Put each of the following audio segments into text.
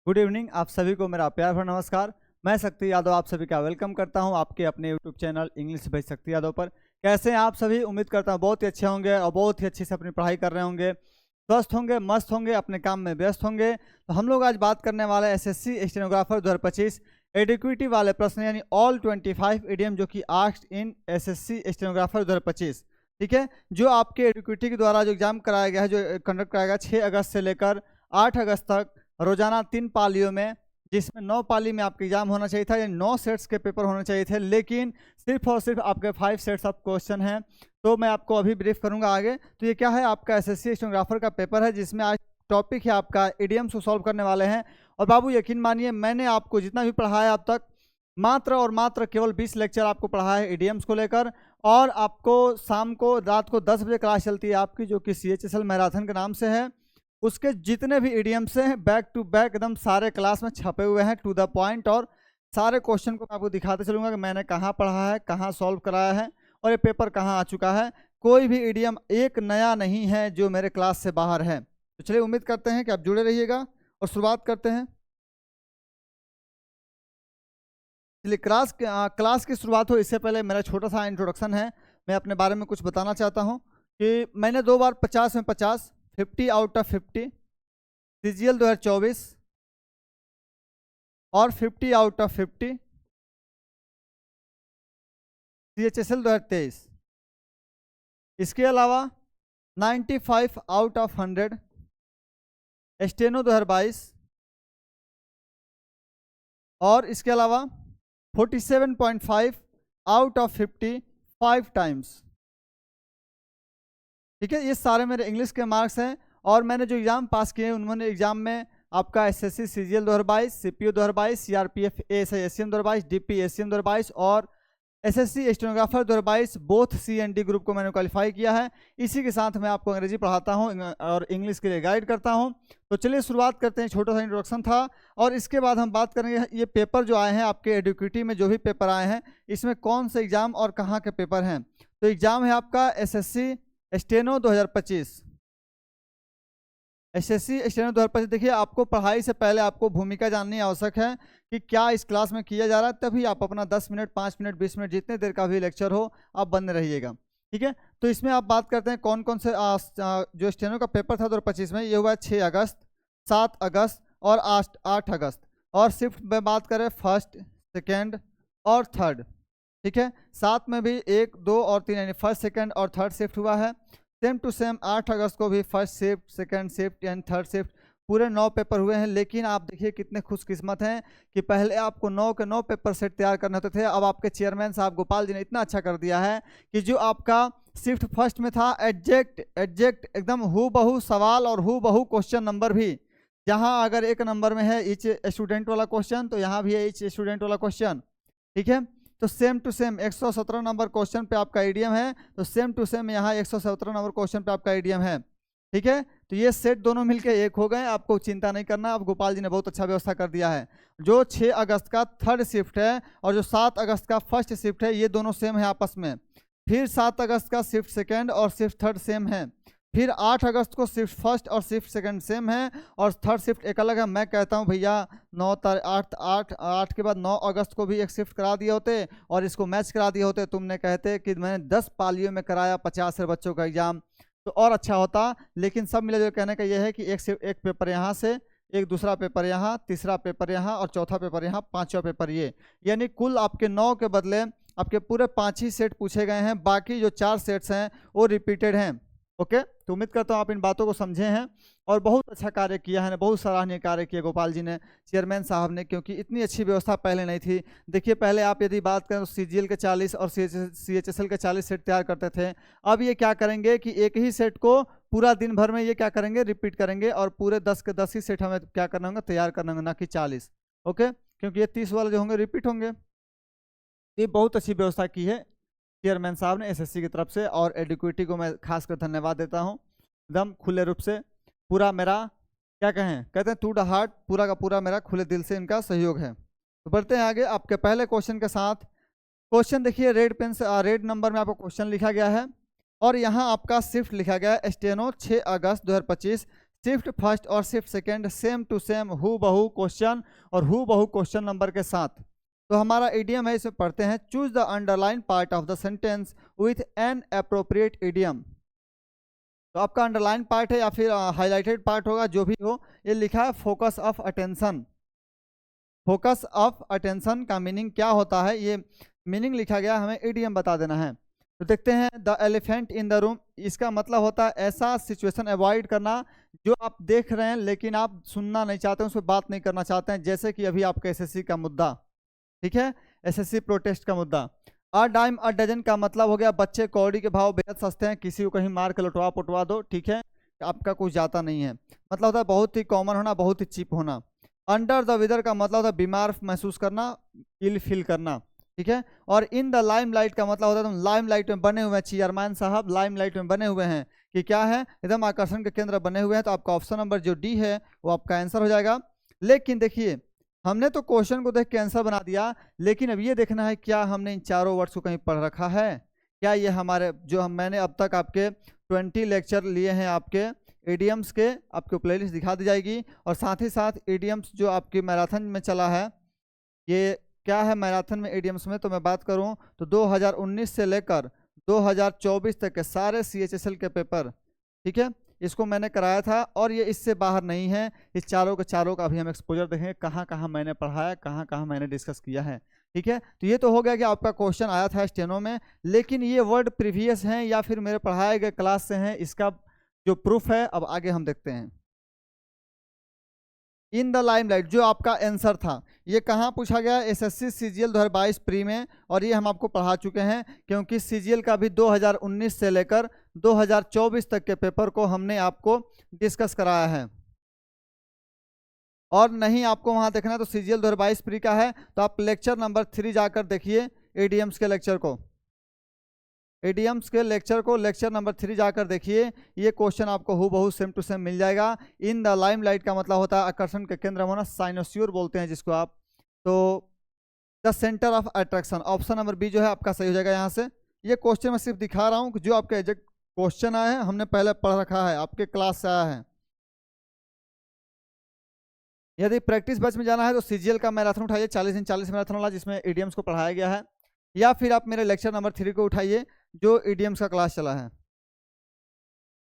Good evening. आप सभी को मेरा प्यार भरा नमस्कार। मैं शक्ति यादव आप सभी का वेलकम करता हूं आपके अपने यूट्यूब चैनल इंग्लिश बाय शक्ति यादव पर। कैसे हैं आप सभी? उम्मीद करता हूं बहुत ही अच्छे होंगे और बहुत ही अच्छे से अपनी पढ़ाई कर रहे होंगे, स्वस्थ होंगे, मस्त होंगे, अपने काम में व्यस्त होंगे। तो हम लोग आज बात करने वाले एसएससी स्टेनोग्राफर 2025 एडिक्विटी वाले प्रश्न यानी ऑल 25 इडियम जो कि आस्क्ड इन एसएससी स्टेनोग्राफर 2025। ठीक है, जो आपके एडिक्विटी के द्वारा जो एग्जाम कराया गया है, जो कंडक्ट कराया गया 6 अगस्त से लेकर 8 अगस्त तक रोजाना 3 पालियों में, जिसमें 9 पाली में आपका एग्जाम होना चाहिए था, या 9 सेट्स के पेपर होने चाहिए थे, लेकिन सिर्फ और सिर्फ आपके 5 सेट्स ऑफ क्वेश्चन हैं। तो मैं आपको अभी ब्रीफ करूंगा आगे। तो ये क्या है, आपका एसएससी स्टेनोग्राफर का पेपर है, जिसमें आज टॉपिक है आपका इडियम्स को सॉल्व करने वाले हैं। और बाबू यकीन मानिए, मैंने आपको जितना भी पढ़ाया अब तक मात्र और मात्र केवल 20 लेक्चर आपको पढ़ाया है इडियम्स को लेकर। और आपको शाम को रात को 10 बजे क्लास चलती है आपकी, जो कि CHSL मैराथन के नाम से है। उसके जितने भी इडियम्स हैं बैक टू बैक एकदम सारे क्लास में छपे हुए हैं, टू द पॉइंट। और सारे क्वेश्चन को मैं आपको दिखाते चलूंगा कि मैंने कहाँ पढ़ा है, कहाँ सॉल्व कराया है और ये पेपर कहाँ आ चुका है। कोई भी इडियम एक नया नहीं है जो मेरे क्लास से बाहर है। तो चलिए, उम्मीद करते हैं कि आप जुड़े रहिएगा और शुरुआत करते हैं। चलिए, क्लास की शुरुआत हो इससे पहले मेरा छोटा सा इंट्रोडक्शन है। मैं अपने बारे में कुछ बताना चाहता हूँ कि मैंने 2 बार 50 में 50 50 आउट ऑफ 50 CGL 2024 और 50 आउट ऑफ 50 CHSL 2023। इसके अलावा 95 आउट ऑफ 100 स्टेनो 2022 और इसके अलावा 47.5 आउट ऑफ 50 5 टाइम्स। ठीक है, ये सारे मेरे इंग्लिश के मार्क्स हैं। और मैंने जो एग्जाम पास किए उन्होंने एग्जाम में आपका SSC CGL 2022, CPO 2022, CRPF ASI ACM 2022, DP ACM 2022 और SSC stenographer 2022 both C and D group को मैंने क्वालिफाई किया है। इसी के साथ मैं आपको अंग्रेजी पढ़ाता हूँ और इंग्लिश के लिए गाइड करता हूँ। तो चलिए शुरुआत करते हैं। छोटा सा इंट्रोडक्शन था और इसके बाद हम बात करेंगे ये पेपर जो आए हैं आपके एडिक्विटी में, जो भी पेपर आए हैं इसमें कौन से एग्जाम और कहाँ के पेपर हैं। तो एग्जाम है आपका एसएससी स्टेनो 2025। SSC steno 2025। देखिए, आपको पढ़ाई से पहले आपको भूमिका जाननी आवश्यक है कि क्या इस क्लास में किया जा रहा है, तभी आप अपना 10 मिनट 5 मिनट 20 मिनट जितने देर का भी लेक्चर हो आप बने रहिएगा। ठीक है, तो इसमें आप बात करते हैं कौन कौन से जो स्टेनो का पेपर था 2025 में, ये हुआ 6 अगस्त, 7 अगस्त और 8 अगस्त। और शिफ्ट में बात करें फर्स्ट, सेकेंड और थर्ड। ठीक है, 7 में भी 1 2 और 3 यानी फर्स्ट सेकंड और थर्ड शिफ्ट हुआ है। सेम टू सेम 8 अगस्त को भी first shift, second shift and third shift पूरे 9 पेपर हुए हैं। लेकिन आप देखिए कितने खुशकिस्मत हैं कि पहले आपको 9 के 9 पेपर सेट तैयार करने होते थे। अब आपके चेयरमैन साहब गोपाल जी ने इतना अच्छा कर दिया है कि जो आपका शिफ्ट फर्स्ट में था एग्जैक्ट एकदम हु बहू सवाल और हु बहू क्वेश्चन नंबर भी, जहाँ अगर 1 नंबर में है ईच स्टूडेंट वाला क्वेश्चन, तो यहाँ भी है ईच स्टूडेंट वाला क्वेश्चन। ठीक है, तो same to same 117 number question पे आपका इडियम है, तो सेम टू सेम यहाँ 117 नंबर क्वेश्चन पे आपका इडियम है। ठीक है, तो ये सेट दोनों मिलके एक हो गए, आपको चिंता नहीं करना। अब गोपाल जी ने बहुत अच्छा व्यवस्था कर दिया है। जो 6 अगस्त का थर्ड शिफ्ट है और जो 7 अगस्त का फर्स्ट शिफ्ट है, ये दोनों सेम है आपस में। फिर 7 अगस्त का शिफ्ट सेकेंड और शिफ्ट थर्ड सेम है। फिर 8 अगस्त को शिफ्ट फर्स्ट और शिफ्ट सेकंड सेम है और थर्ड शिफ्ट एक अलग है। मैं कहता हूं भैया 8 के बाद 9 अगस्त को भी एक शिफ्ट करा दिए होते और इसको मैच करा दिए होते। तुमने कहते कि मैंने 10 पालियों में कराया 50 से बच्चों का एग्जाम, तो और अच्छा होता। लेकिन सब मिले जो कहने का यह है कि एक पेपर यहाँ से, एक दूसरा पेपर यहाँ, तीसरा पेपर यहाँ और चौथा पेपर यहाँ, 5वां पेपर ये, यानी कुल आपके 9 के बदले आपके पूरे 5 ही सेट पूछे गए हैं। बाकी जो 4 सेट्स हैं वो रिपीटेड हैं। ओके, तो उम्मीद करता हूँ आप इन बातों को समझे हैं और बहुत अच्छा कार्य किया है, बहुत सराहनीय कार्य किया गोपाल जी ने, चेयरमैन साहब ने, क्योंकि इतनी अच्छी व्यवस्था पहले नहीं थी। देखिए, पहले आप यदि बात करें तो CGL के 40 और CHSL के 40 सेट तैयार करते थे। अब ये क्या करेंगे कि एक ही सेट को पूरा दिन भर में ये क्या करेंगे, रिपीट करेंगे और पूरे 10 के 10 ही सेट हमें क्या करना होगा, तैयार करना होगा, ना कि 40। ओके, क्योंकि ये 30 वाले जो होंगे रिपीट होंगे। ये बहुत अच्छी व्यवस्था की है चेयरमैन साहब ने एसएससी की तरफ से, और एडिक्विटी को मैं खासकर धन्यवाद देता हूं एकदम खुले रूप से। पूरा मेरा क्या कहते हैं टू द हार्ट, पूरा का पूरा मेरा खुले दिल से इनका सहयोग है। तो बढ़ते हैं आगे आपके पहले क्वेश्चन के साथ। क्वेश्चन देखिए, रेड पेन से रेड नंबर में आपको क्वेश्चन लिखा गया है और यहाँ आपका शिफ्ट लिखा गया है स्टेनो 6 अगस्त 2025 शिफ्ट फर्स्ट और shift second same to same हु बहू क्वेश्चन और हु बहू क्वेश्चन नंबर के साथ। तो हमारा इडियम है, इसमें पढ़ते हैं, choose the underline part of the sentence with an appropriate idiom. तो आपका अंडरलाइन पार्ट है या फिर हाईलाइटेड पार्ट होगा, जो भी हो। ये लिखा है focus of attention. Focus of attention का मीनिंग क्या होता है, ये मीनिंग लिखा गया, हमें इडियम बता देना है। तो देखते हैं, the elephant in the room, इसका मतलब होता है ऐसा सिचुएशन अवॉइड करना जो आप देख रहे हैं लेकिन आप सुनना नहीं चाहते, उस पर बात नहीं करना चाहते हैं, जैसे कि अभी आपका एसएससी का मुद्दा, ठीक है, एसएससी प्रोटेस्ट का मुद्दा। अ डाइम अ डजन का मतलब हो गया बच्चे कौड़ी के भाव बेहद सस्ते हैं, किसी को कहीं मार के लुटवा पुटवा दो, ठीक है, आपका कुछ जाता नहीं है, मतलब होता है बहुत ही कॉमन होना, बहुत ही चीप होना। अंडर द वेदर का मतलब होता है बीमार महसूस करना, इल फील करना, ठीक है। और इन द लाइम लाइट का मतलब होता है तुम लाइम लाइट में बने हुए हैं, चेयरमैन साहब लाइम लाइट में बने हुए हैं, कि क्या है, एकदम आकर्षण के केंद्र बने हुए हैं। तो आपका ऑप्शन नंबर जो डी है वो आपका आंसर हो जाएगा। लेकिन देखिए, हमने तो क्वेश्चन को देख के आंसर बना दिया, लेकिन अब ये देखना है क्या हमने इन चारों वर्ड्स को कहीं पढ़ रखा है, क्या ये हमारे जो मैंने अब तक आपके 20 लेक्चर लिए हैं आपके इडियम्स के, आपको प्लेलिस्ट दिखा दी जाएगी। और साथ ही साथ इडियम्स जो आपकी मैराथन में चला है, ये क्या है मैराथन में इडियम्स में, तो मैं बात करूं तो 2019 से लेकर 2024 तक के सारे CHSL के पेपर, ठीक है, इसको मैंने कराया था और ये इससे बाहर नहीं है। इस चारों के चारों का अभी हम एक्सपोजर देखेंगे, कहाँ कहाँ मैंने पढ़ाया, कहाँ कहाँ मैंने डिस्कस किया है, ठीक है। तो ये तो हो गया कि आपका क्वेश्चन आया था स्टेनो में, लेकिन ये वर्ड प्रीवियस हैं या फिर मेरे पढ़ाए गए क्लास से हैं, इसका जो प्रूफ है अब आगे हम देखते हैं। इन द लाइमलाइट जो आपका आंसर था, ये कहाँ पूछा गया, एसएससी सीजीएल 2022 प्री में, और ये हम आपको पढ़ा चुके हैं, क्योंकि सीजीएल का भी 2019 से लेकर 2024 तक के पेपर को हमने आपको डिस्कस कराया है। और नहीं आपको वहां देखना तो सीजीएल 2022 प्री का है, तो आप लेक्चर नंबर 3 जाकर देखिए एडीएम्स के लेक्चर को, एडीएम्स के लेक्चर को, लेक्चर नंबर 3 जाकर देखिए, ये क्वेश्चन आपको हूबहू सेम टू सेम मिल जाएगा। इन द लाइमलाइट का मतलब होता है आकर्षण के केंद्र में होना, साइनोस्यूर बोलते हैं जिसको आप। तो the centre of attraction, option number B जो है आपका सही हो जाएगा। यहाँ से ये क्वेश्चन मैं सिर्फ दिखा रहा हूँ कि जो आपका एग्जैक्ट क्वेश्चन आया है, हमने पहले पढ़ रखा है, आपके क्लास से आया है। यदि प्रैक्टिस बैच में जाना है तो सीजीएल का मैराथन उठाइए, 40 दिन 40 मैराथन वाला, जिसमें इडियम्स को पढ़ाया गया है, या फिर आप मेरे लेक्चर नंबर 3 को उठाइए जो इडियम्स का क्लास चला है।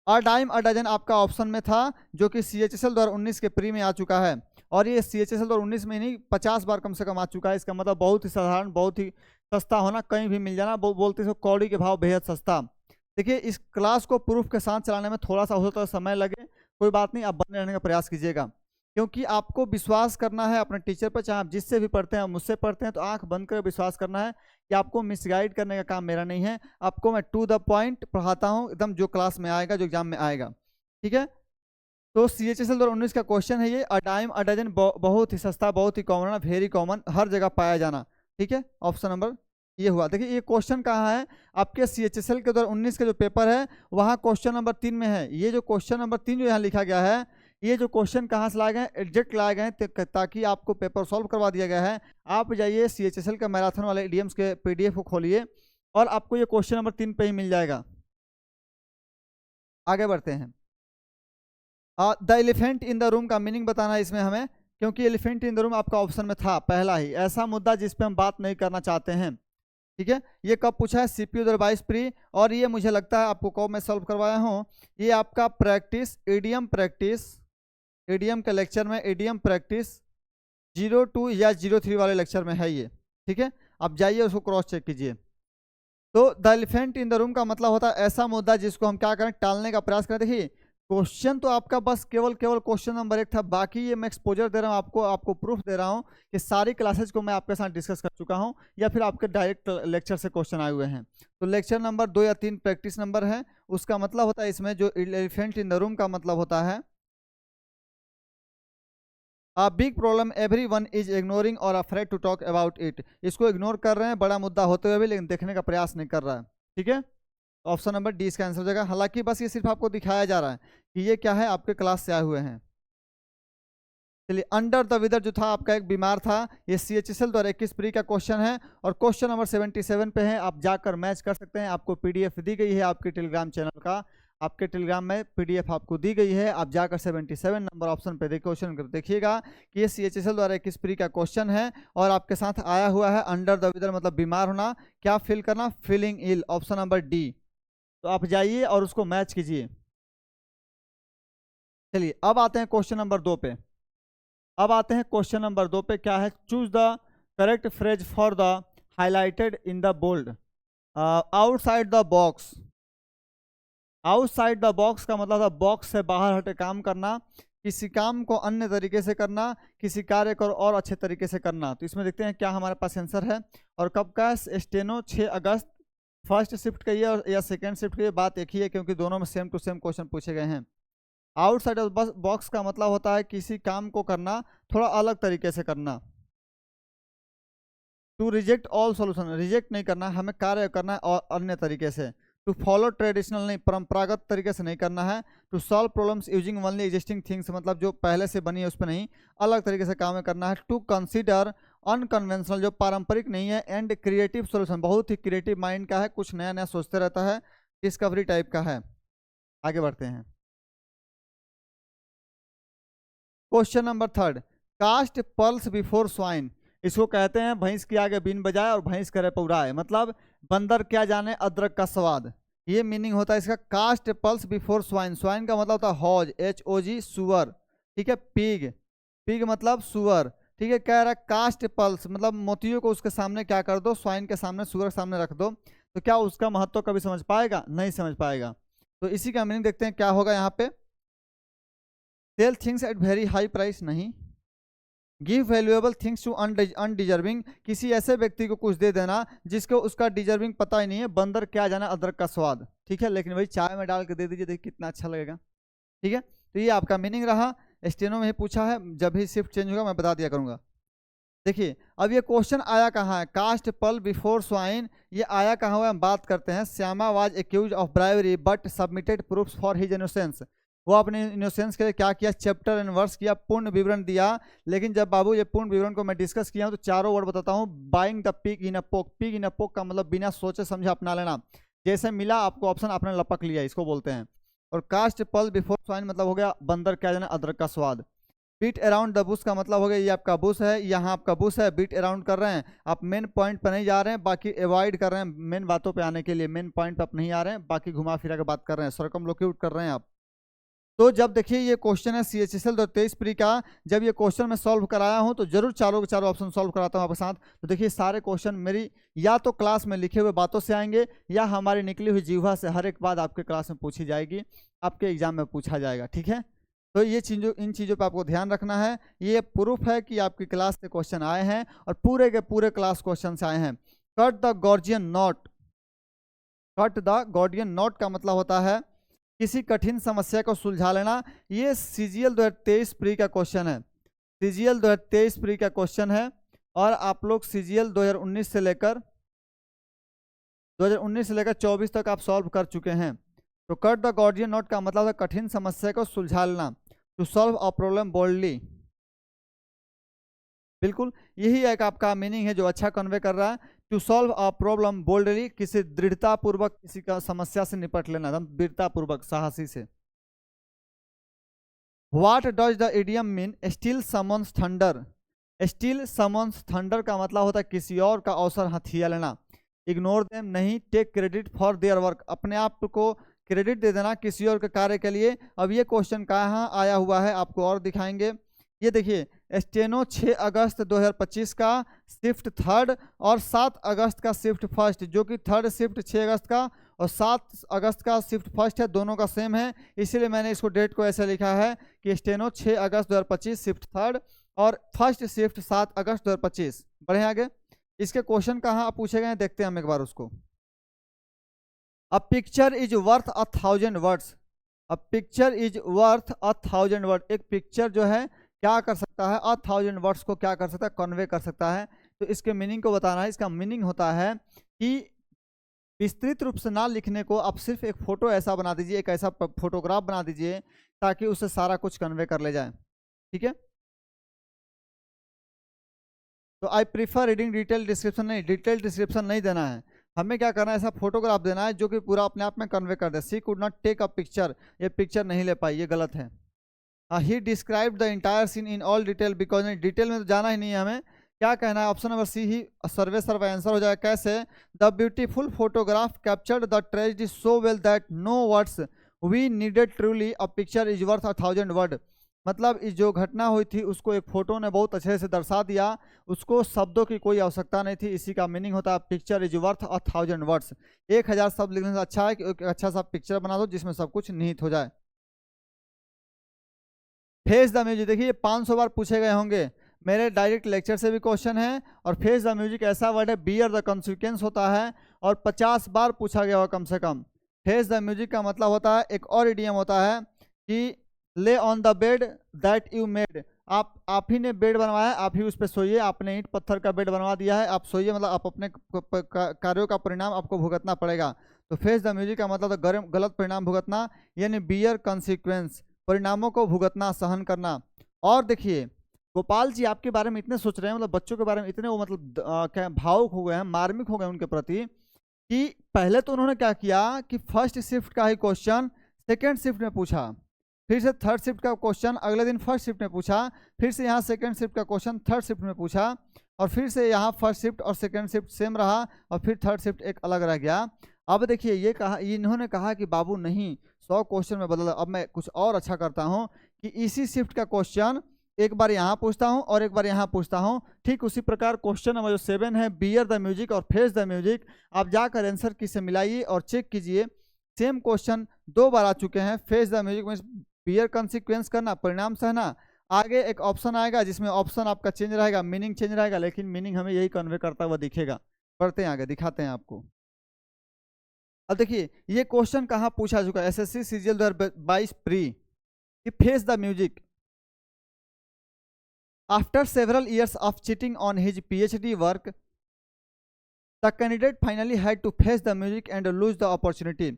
अ डाइम अ डजन आपका ऑप्शन में था, जो कि CHSL 2019 के प्री में आ चुका है, और ये CHSL 2019 में नहीं 50 बार कम से कम आ चुका है। इसका मतलब बहुत ही साधारण, बहुत ही सस्ता होना, कहीं भी मिल जाना, बोलते हैं कौड़ी के भाव बेहद सस्ता। देखिए, इस क्लास को प्रूफ के साथ चलाने में थोड़ा सा हो सकता है समय लगे, कोई बात नहीं, आप बने रहने का प्रयास कीजिएगा, क्योंकि आपको विश्वास करना है अपने टीचर पर, चाहे आप जिससे भी पढ़ते हैं, मुझसे पढ़ते हैं, तो आंख बंद कर विश्वास करना है कि आपको मिसगाइड करने का काम मेरा नहीं है। आपको मैं टू द पॉइंट पढ़ाता हूँ, एकदम जो क्लास में आएगा, जो एग्जाम में आएगा, ठीक है। तो CHSL 2019 का क्वेश्चन है ये, अ डाइम अ डजन, बहुत ही सस्ता, बहुत ही कॉमन, वेरी कॉमन, हर जगह पाया जाना, ठीक है। ऑप्शन नंबर ये हुआ। देखिए, ये क्वेश्चन कहाँ है, आपके CHSL के 2019 का जो पेपर है वहाँ क्वेश्चन नंबर 3 में है। ये जो क्वेश्चन नंबर 3 जो यहाँ लिखा गया है, ये जो क्वेश्चन कहाँ से लाए गए, एग्जैक्ट लाए गए ताकि आपको पेपर सॉल्व करवा दिया गया है। आप जाइए CHSL का मैराथन वाले इडियम्स के PDF को खोलिए और आपको ये क्वेश्चन नंबर 3 पे ही मिल जाएगा। आगे बढ़ते हैं। The elephant in the room का मीनिंग बताना है इसमें हमें, क्योंकि एलिफेंट इन द रूम आपका ऑप्शन में था पहला ही, ऐसा मुद्दा जिस पे हम बात नहीं करना चाहते हैं, ठीक है। ये कब पूछा है, CPU 2022 प्री, और ये मुझे लगता है आपको कब मैं सॉल्व करवाया हूँ, ये आपका प्रैक्टिस इडियम प्रैक्टिस, इडियम के लेक्चर में, इडियम प्रैक्टिस 02 या 03 वाले लेक्चर में है ये, ठीक है। आप जाइए उसको क्रॉस चेक कीजिए। तो the elephant in the room का मतलब होता है ऐसा मुद्दा जिसको हम क्या करें, टालने का प्रयास करें। देखिए, क्वेश्चन तो आपका बस केवल क्वेश्चन नंबर 1 था, बाकी ये मैं एक्सपोजर दे रहा हूँ आपको प्रूफ दे रहा हूँ कि सारी क्लासेज को मैं आपके साथ डिस्कस कर चुका हूँ, या फिर आपके डायरेक्ट लेक्चर से क्वेश्चन आए हुए हैं। तो लेक्चर नंबर 2 या 3 प्रैक्टिस नंबर है, उसका मतलब होता है इसमें जो एलिफेंट इन द रूम का मतलब होता है, a big problem everyone is ignoring और afraid to talk about it, इसको इग्नोर कर रहे हैं बड़ा मुद्दा होते हुए भी, लेकिन देखने का प्रयास नहीं कर रहा है, ठीक है। ऑप्शन नंबर डी इसका आंसर हो जाएगा। हालांकि बस ये सिर्फ आपको दिखाया जा रहा है कि ये क्या है, आपके क्लास से आए हुए हैं। चलिए, अंडर द वेदर जो था आपका एक बीमार था, ये CHSL 2021 प्री का क्वेश्चन है, और क्वेश्चन नंबर 77 पे है, आप जाकर मैच कर सकते हैं। आपको PDF दी गई है आपके टेलीग्राम चैनल का, आपके टेलीग्राम में PDF आपको दी गई है। आप जाकर 77 नंबर ऑप्शन पे क्वेश्चन देखिएगा कि ये CHSL द्वारा 21 प्री का क्वेश्चन है और आपके साथ आया हुआ है अंडर द वेदर मतलब बीमार होना। क्या फिल करना? फीलिंग इल, ऑप्शन नंबर डी। तो आप जाइए और उसको मैच कीजिए। चलिए अब आते हैं क्वेश्चन नंबर 2 पे। अब आते हैं क्वेश्चन नंबर 2 पे। क्या है? Choose the correct phrase for the highlighted in the bold. Outside the box. Outside the box का मतलब था बॉक्स से बाहर हटे काम करना, किसी काम को अन्य तरीके से करना, किसी कार्य को और अच्छे तरीके से करना। तो इसमें देखते हैं क्या हमारे पास आंसर है और कब का। स्टेनो 6 अगस्त। फर्स्ट शिफ्ट का ये या सेकेंड शिफ्ट की ये बात एक ही है क्योंकि दोनों में सेम टू सेम क्वेश्चन पूछे गए हैं। आउटसाइड ऑफ बॉक्स का मतलब होता है किसी काम को करना थोड़ा अलग तरीके से करना। To reject all solution, reject नहीं करना, हमें कार्य करना है और अन्य तरीके से। टू फॉलो ट्रेडिशनल नहीं, परंपरागत तरीके से नहीं करना है। To solve problems using only existing things, मतलब जो पहले से बनी है उस पर नहीं, अलग तरीके से काम करना है। टू कंसीडर अनकन्वेंशनल, जो पारंपरिक नहीं है। एंड क्रिएटिव सोल्यूशन, बहुत ही क्रिएटिव माइंड का है, कुछ नया नया सोचते रहता है, डिस्कवरी टाइप का है। आगे बढ़ते हैं। Question number 3, cast pearls before swine. इसको कहते हैं भैंस के आगे बीन बजाए और भैंस करे पौराए, मतलब बंदर क्या जाने अदरक का स्वाद, ये मीनिंग होता है इसका। Cast pearls before swine, swine का मतलब होता है हॉज, HOG, सुअर, ठीक है। पिग, पिग मतलब सुअर, ठीक है। कह रहा है कास्ट पल्स मतलब मोतियों को उसके सामने क्या कर दो, स्वाइन के सामने, सुअर के सामने रख दो, तो क्या उसका महत्व कभी समझ पाएगा? नहीं समझ पाएगा। तो इसी का मीनिंग देखते हैं क्या होगा यहाँ पे। Sell things at very high price, नहीं। Give valuable things to undeserving, किसी ऐसे व्यक्ति को कुछ दे देना जिसको उसका डिजर्विंग पता ही नहीं है। बंदर क्या जाना अदरक का स्वाद, ठीक है। लेकिन भाई चाय में डाल के दे दीजिए, देखिए कितना अच्छा लगेगा, ठीक है। तो ये आपका मीनिंग रहा। स्टेनो में ही पूछा है, जब भी शिफ्ट चेंज होगा मैं बता दिया करूंगा। देखिए अब ये क्वेश्चन आया कहाँ है, कास्ट पल बिफोर स्वाइन, ये आया कहाँ हुआ हम बात करते हैं। Shyama was accuse of bribery but submitted proofs for his innocence. वो अपने इनोसेंस के लिए क्या किया, चैप्टर एंड वर्स किया, पूर्ण विवरण दिया। लेकिन जब बाबू ये पूर्ण विवरण को मैं डिस्कस किया हूँ तो चारों वर्ड बताता हूँ। बाइंग द पिग इन अ पोक, पिग इन अ पोक का मतलब बिना सोचे समझे अपना लेना, जैसे मिला आपको ऑप्शन आपने लपक लिया, इसको बोलते हैं। और कास्ट पल बिफोर स्वाइन मतलब हो गया बंदर क्या जाना अदरक का स्वाद। बीट अराउंड द बुश का मतलब हो गया ये आपका बुश है, यहाँ आपका बुश है, बीट अराउंड कर रहे हैं, आप मेन पॉइंट पर नहीं जा रहे हैं, बाकी अवॉइड कर रहे हैं मेन बातों पे आने के लिए, मेन पॉइंट पे आप नहीं आ रहे हैं, बाकी घुमा फिरा के बात कर रहे हैं, सर्कमलोक्यूट कर रहे हैं आप। तो जब देखिए ये क्वेश्चन है CHSL 2023 प्री का, जब ये क्वेश्चन मैं सॉल्व कराया हूँ तो जरूर चारों के चारों ऑप्शन सॉल्व कराता हूँ आपके साथ। तो देखिए सारे क्वेश्चन मेरी या तो क्लास में लिखे हुए बातों से आएंगे या हमारी निकली हुई जीवा से, हर एक बात आपके क्लास में पूछी जाएगी, आपके एग्जाम में पूछा जाएगा, ठीक है। तो ये चीज़ों इन चीज़ों पे आपको ध्यान रखना है। ये प्रूफ है कि आपकी क्लास से क्वेश्चन आए हैं और पूरे के पूरे क्लास क्वेश्चन से आए हैं। Cut the Gordian knot, cut the Gordian knot का मतलब होता है किसी कठिन समस्या को सुलझा लेना। ये CGL 2023 प्री का क्वेश्चन है, CGL 2023 प्री का क्वेश्चन है। और आप लोग CGL 2019 से लेकर 24 तक आप सॉल्व कर चुके हैं। तो कट द गॉर्जियन नॉट का मतलब है कठिन समस्या को सुलझा लेना, to solve a problem boldly. बिल्कुल यही एक आपका मीनिंग है जो अच्छा कन्वे कर रहा है। To solve a problem boldly, किसी दृढ़ता पूर्वक किसी का समस्या से निपट लेना, एकदम दृढ़ता पूर्वक साहसी से। What does the idiom mean steel summons thunder. Steel summons thunder का मतलब होता है किसी और का अवसर हथिया लेना। इग्नोर देम, नहीं। Take credit for their work, अपने आप को क्रेडिट दे देना किसी और के कार्य के लिए। अब ये क्वेश्चन कहाँ आया हुआ है आपको और दिखाएंगे। ये देखिए स्टेनो 6 अगस्त 2025 का शिफ्ट 3rd और 7 अगस्त का शिफ्ट 1st, जो कि 3rd शिफ्ट 6 अगस्त का और 7 अगस्त का शिफ्ट 1st है, दोनों का सेम है, इसीलिए मैंने इसको डेट को ऐसे लिखा है कि स्टेनो 6 अगस्त 2025 शिफ्ट 3rd और 1st शिफ्ट 7 अगस्त 2025। बढ़े आगे। इसके क्वेश्चन कहाँ पूछे गए हैं देखते हैं हम एक बार उसको। अ picture is worth 1000 words, a picture is worth 1000 word, एक पिक्चर जो है क्या कर सकता है 1000 वर्ड्स को क्या कर सकता है, कन्वे कर सकता है। तो इसके मीनिंग को बताना है। इसका मीनिंग होता है कि विस्तृत रूप से ना लिखने को आप सिर्फ एक फोटो ऐसा बना दीजिए, एक ऐसा फोटोग्राफ बना दीजिए ताकि उससे सारा कुछ कन्वे कर ले जाए, ठीक है। तो I prefer reading detail description, नहीं डिटेल डिस्क्रिप्शन नहीं देना है, हमें क्या करना है, ऐसा फोटोग्राफ देना है जो कि पूरा अपने आप में कन्वे कर दे। She could not take a picture, ये पिक्चर नहीं ले पाई, ये गलत है। He describe the entire scene in all detail, because detail में तो जाना ही नहीं है हमें। क्या कहना है, ऑप्शन नंबर सी ही सर्वे आंसर हो जाएगा। कैसे, the beautiful photograph captured the tragedy so well that no words we needed truly, a picture is worth 1000 word. मतलब इस जो घटना हुई थी उसको एक फोटो ने बहुत अच्छे से दर्शा दिया, उसको शब्दों की कोई आवश्यकता नहीं थी। इसी का मीनिंग होता है पिक्चर इज वर्थ 1000 वर्ड्स। 1000 शब्द लिखने से अच्छा है कि एक अच्छा सा पिक्चर बना दो जिसमें सब कुछ निहित हो जाए। फेस द म्यूजिक, देखिए 500 बार पूछे गए होंगे, मेरे डायरेक्ट लेक्चर से भी क्वेश्चन है। और फेस द म्यूजिक ऐसा वर्ड है, बियर द कॉन्सिक्वेंस होता है, और 50 बार पूछा गया होगा कम से कम। फेस द म्यूजिक का मतलब होता है, एक और इडियम होता है कि ले on the bed that you made, आप ही ने बेड बनवाया, आप ही उस पर सोइए, आपने ईंट पत्थर का बेड बनवा दिया है, आप सोइए, मतलब आप अपने कार्यों का परिणाम आपको भुगतना पड़ेगा। तो फेस द म्यूजिक का मतलब तो गलत परिणाम भुगतना, यानी बियर कॉन्सिक्वेंस, परिणामों को भुगतना, सहन करना। और देखिए गोपाल जी आपके बारे में इतने सोच रहे हैं, मतलब बच्चों के बारे में इतने वो मतलब क्या भावुक हो गए हैं, मार्मिक हो गए उनके प्रति, कि पहले तो उन्होंने क्या किया कि फर्स्ट शिफ्ट का ही क्वेश्चन सेकेंड शिफ्ट में पूछा, फिर से थर्ड शिफ्ट का क्वेश्चन अगले दिन फर्स्ट शिफ्ट में पूछा, फिर से यहाँ सेकेंड शिफ्ट का क्वेश्चन थर्ड शिफ्ट में पूछा, और फिर से यहाँ फर्स्ट शिफ्ट और सेकेंड शिफ्ट सेम रहा, और फिर थर्ड शिफ्ट एक अलग रह गया। अब देखिए ये कहा, इन्होंने कहा कि बाबू नहीं 100 क्वेश्चन में बदल, अब मैं कुछ और अच्छा करता हूँ कि इसी शिफ्ट का क्वेश्चन एक बार यहाँ पूछता हूँ और एक बार यहाँ पूछता हूँ। ठीक उसी प्रकार क्वेश्चन नंबर जो 7 है, बियर द म्यूजिक और फेस द म्यूजिक, आप जाकर आंसर की से मिलाइए और चेक कीजिए, सेम क्वेश्चन 2 बार आ चुके हैं। फेस द म्यूजिक में बियर कॉन्सिक्वेंस करना, परिणाम सहना, आगे एक ऑप्शन आएगा जिसमें ऑप्शन आपका चेंज रहेगा, मीनिंग चेंज रहेगा, लेकिन मीनिंग हमें यही कन्वे करता हुआ दिखेगा। पढ़ते हैं आगे, दिखाते हैं आपको। अब देखिए ये क्वेश्चन कहाँ पूछा चुका है, एसएससी सीजीएल 2022 प्री, कि face the music, after several years of cheating on his PhD work the candidate finally had to face the music and lose the opportunity,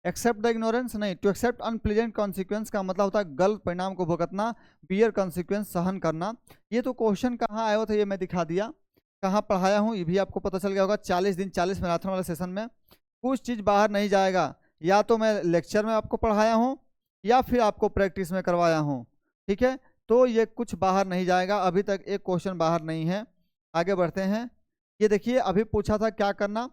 accept the ignorance नहीं, to accept unpleasant consequence का मतलब होता है गलत परिणाम को भुगतना, beer consequence सहन करना। ये तो क्वेश्चन कहाँ आया हुआ था ये मैं दिखा दिया, कहाँ पढ़ाया हूँ ये भी आपको पता चल गया होगा। 40 दिन 40 मैराथन वाले सेशन में कुछ चीज़ बाहर नहीं जाएगा, या तो मैं लेक्चर में आपको पढ़ाया हूँ या फिर आपको प्रैक्टिस में करवाया हूँ, ठीक है। तो ये कुछ बाहर नहीं जाएगा, अभी तक एक क्वेश्चन बाहर नहीं है। आगे बढ़ते हैं। ये देखिए अभी पूछा था क्या करना,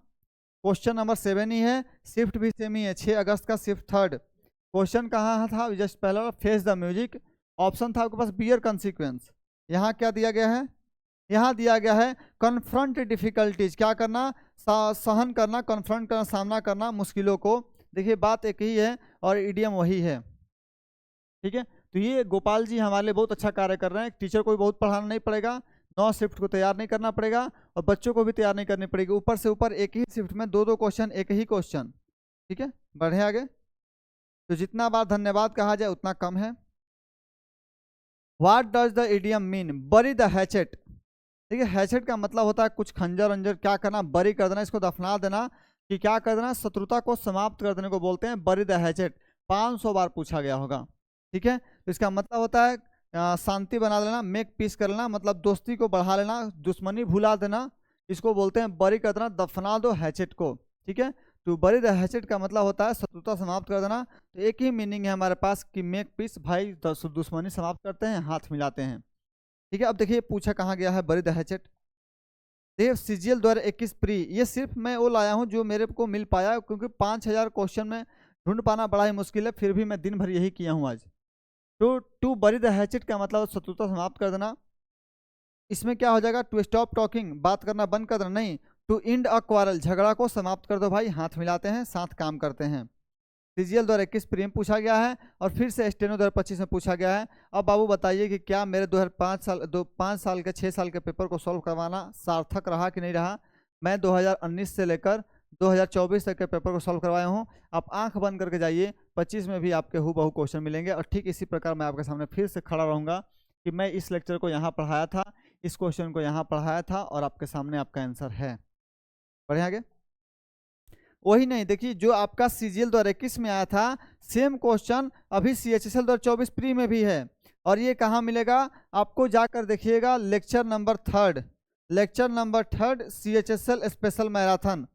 क्वेश्चन नंबर 7 ही है, शिफ्ट भी सेम ही है, 6 अगस्त का शिफ्ट थर्ड। क्वेश्चन कहाँ था, जस्ट पहला फेस द म्यूजिक, ऑप्शन था आपके पास बियर कॉन्सिक्वेंस। यहाँ क्या दिया गया है, यहाँ दिया गया है कन्फ्रंट डिफिकल्टीज, क्या करना, सहन करना, कन्फ्रंट करना, सामना करना मुश्किलों को। देखिए बात एक ही है और इडियम वही है, ठीक है। तो ये गोपाल जी हमारे लिए बहुत अच्छा कार्य कर रहे हैं, टीचर को भी बहुत पढ़ाना नहीं पड़ेगा, 9 शिफ्ट को तैयार नहीं करना पड़ेगा और बच्चों को भी तैयार नहीं करनी पड़ेगी, ऊपर से ऊपर एक ही शिफ्ट में 2-2 क्वेश्चन, एक ही क्वेश्चन, ठीक है। बढ़े आगे। तो जितना बार धन्यवाद कहा जाए उतना कम है। What does the idiom mean, बरी द हैचेट। देखिए हैचेट का मतलब होता है कुछ खंजर अंजर क्या करना, बरी कर देना, इसको दफना देना, कि क्या कर देना, शत्रुता को समाप्त कर देने को बोलते हैं बरी द हैचेट। 500 बार पूछा गया होगा, ठीक है। तो इसका मतलब होता है शांति बना लेना, मेक पीस कर लेना, मतलब दोस्ती को बढ़ा लेना, दुश्मनी भुला देना, इसको बोलते हैं बरी कर देना, दफना दो हैचेट को, ठीक है। तो बरी द हैचेट का मतलब होता है शत्रुता समाप्त कर देना। तो एक ही मीनिंग है हमारे पास कि मेक पीस, भाई दुश्मनी समाप्त करते हैं, हाथ मिलाते हैं, ठीक है। अब देखिए पूछा कहाँ गया है बरी द हैचेट, देव सीजीएल 2021 प्री, ये सिर्फ मैं वो लाया हूँ जो मेरे को मिल पाया, क्योंकि 5000 क्वेश्चन में ढूंढ पाना बड़ा ही मुश्किल है, फिर भी मैं दिन भर यही किया हूँ आज। तो टू बरी द हैचेट का मतलब शत्रुता समाप्त कर देना। इसमें क्या हो जाएगा, टू स्टॉप टॉकिंग, बात करना बंद कर देना, नहीं, टू इंड अ क्वारल, झगड़ा को समाप्त कर दो भाई, हाथ मिलाते हैं, साथ काम करते हैं। सीजीएल 2021 प्री में पूछा गया है और फिर से स्टेनो 2025 में पूछा गया है। अब बाबू बताइए कि क्या मेरे 5 साल के 6 साल के पेपर को सॉल्व करवाना सार्थक रहा कि नहीं रहा। मैं 2019 से लेकर 2024 तक के पेपर को सॉल्व करवाया हूँ। आप आंख बंद करके जाइए, 25 में भी आपके हूबहू क्वेश्चन मिलेंगे। और ठीक इसी प्रकार मैं आपके सामने फिर से खड़ा रहूँगा कि मैं इस लेक्चर को यहाँ पढ़ाया था, इस क्वेश्चन को यहाँ पढ़ाया था और आपके सामने आपका आंसर है। बढ़िया आगे। वही नहीं, देखिए जो आपका सीजीएल 2021 में आया था सेम क्वेश्चन अभी सीएचएसएल 2024 प्री में भी है। और ये कहाँ मिलेगा आपको, जाकर देखिएगा lecture number 3 CHSL special marathon.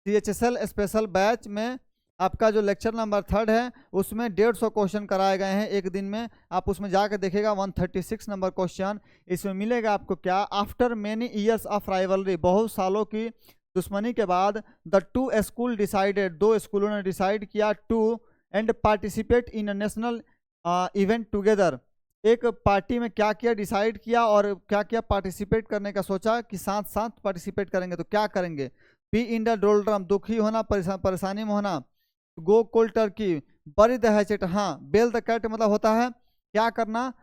CHSL special batch में आपका जो लेक्चर नंबर 3 है उसमें 150 क्वेश्चन कराए गए हैं एक दिन में। आप उसमें जाकर देखिएगा 136 नंबर क्वेश्चन इसमें मिलेगा आपको। क्या? After many years of rivalry, बहुत सालों की दुश्मनी के बाद, द टू स्कूल डिसाइडेड, दो स्कूलों ने डिसाइड किया, to end participate in national event together, एक पार्टी में क्या किया, डिसाइड किया और क्या किया, पार्टिसिपेट करने का सोचा कि साथ साथ पार्टिसिपेट करेंगे। तो क्या करेंगे? बी इन द डोल्ड्रम, दुखी होना, परेशानी में होना, go cold turkey, bury the hatchet, हाँ, बेल द कैट मतलब होता है क्या करना,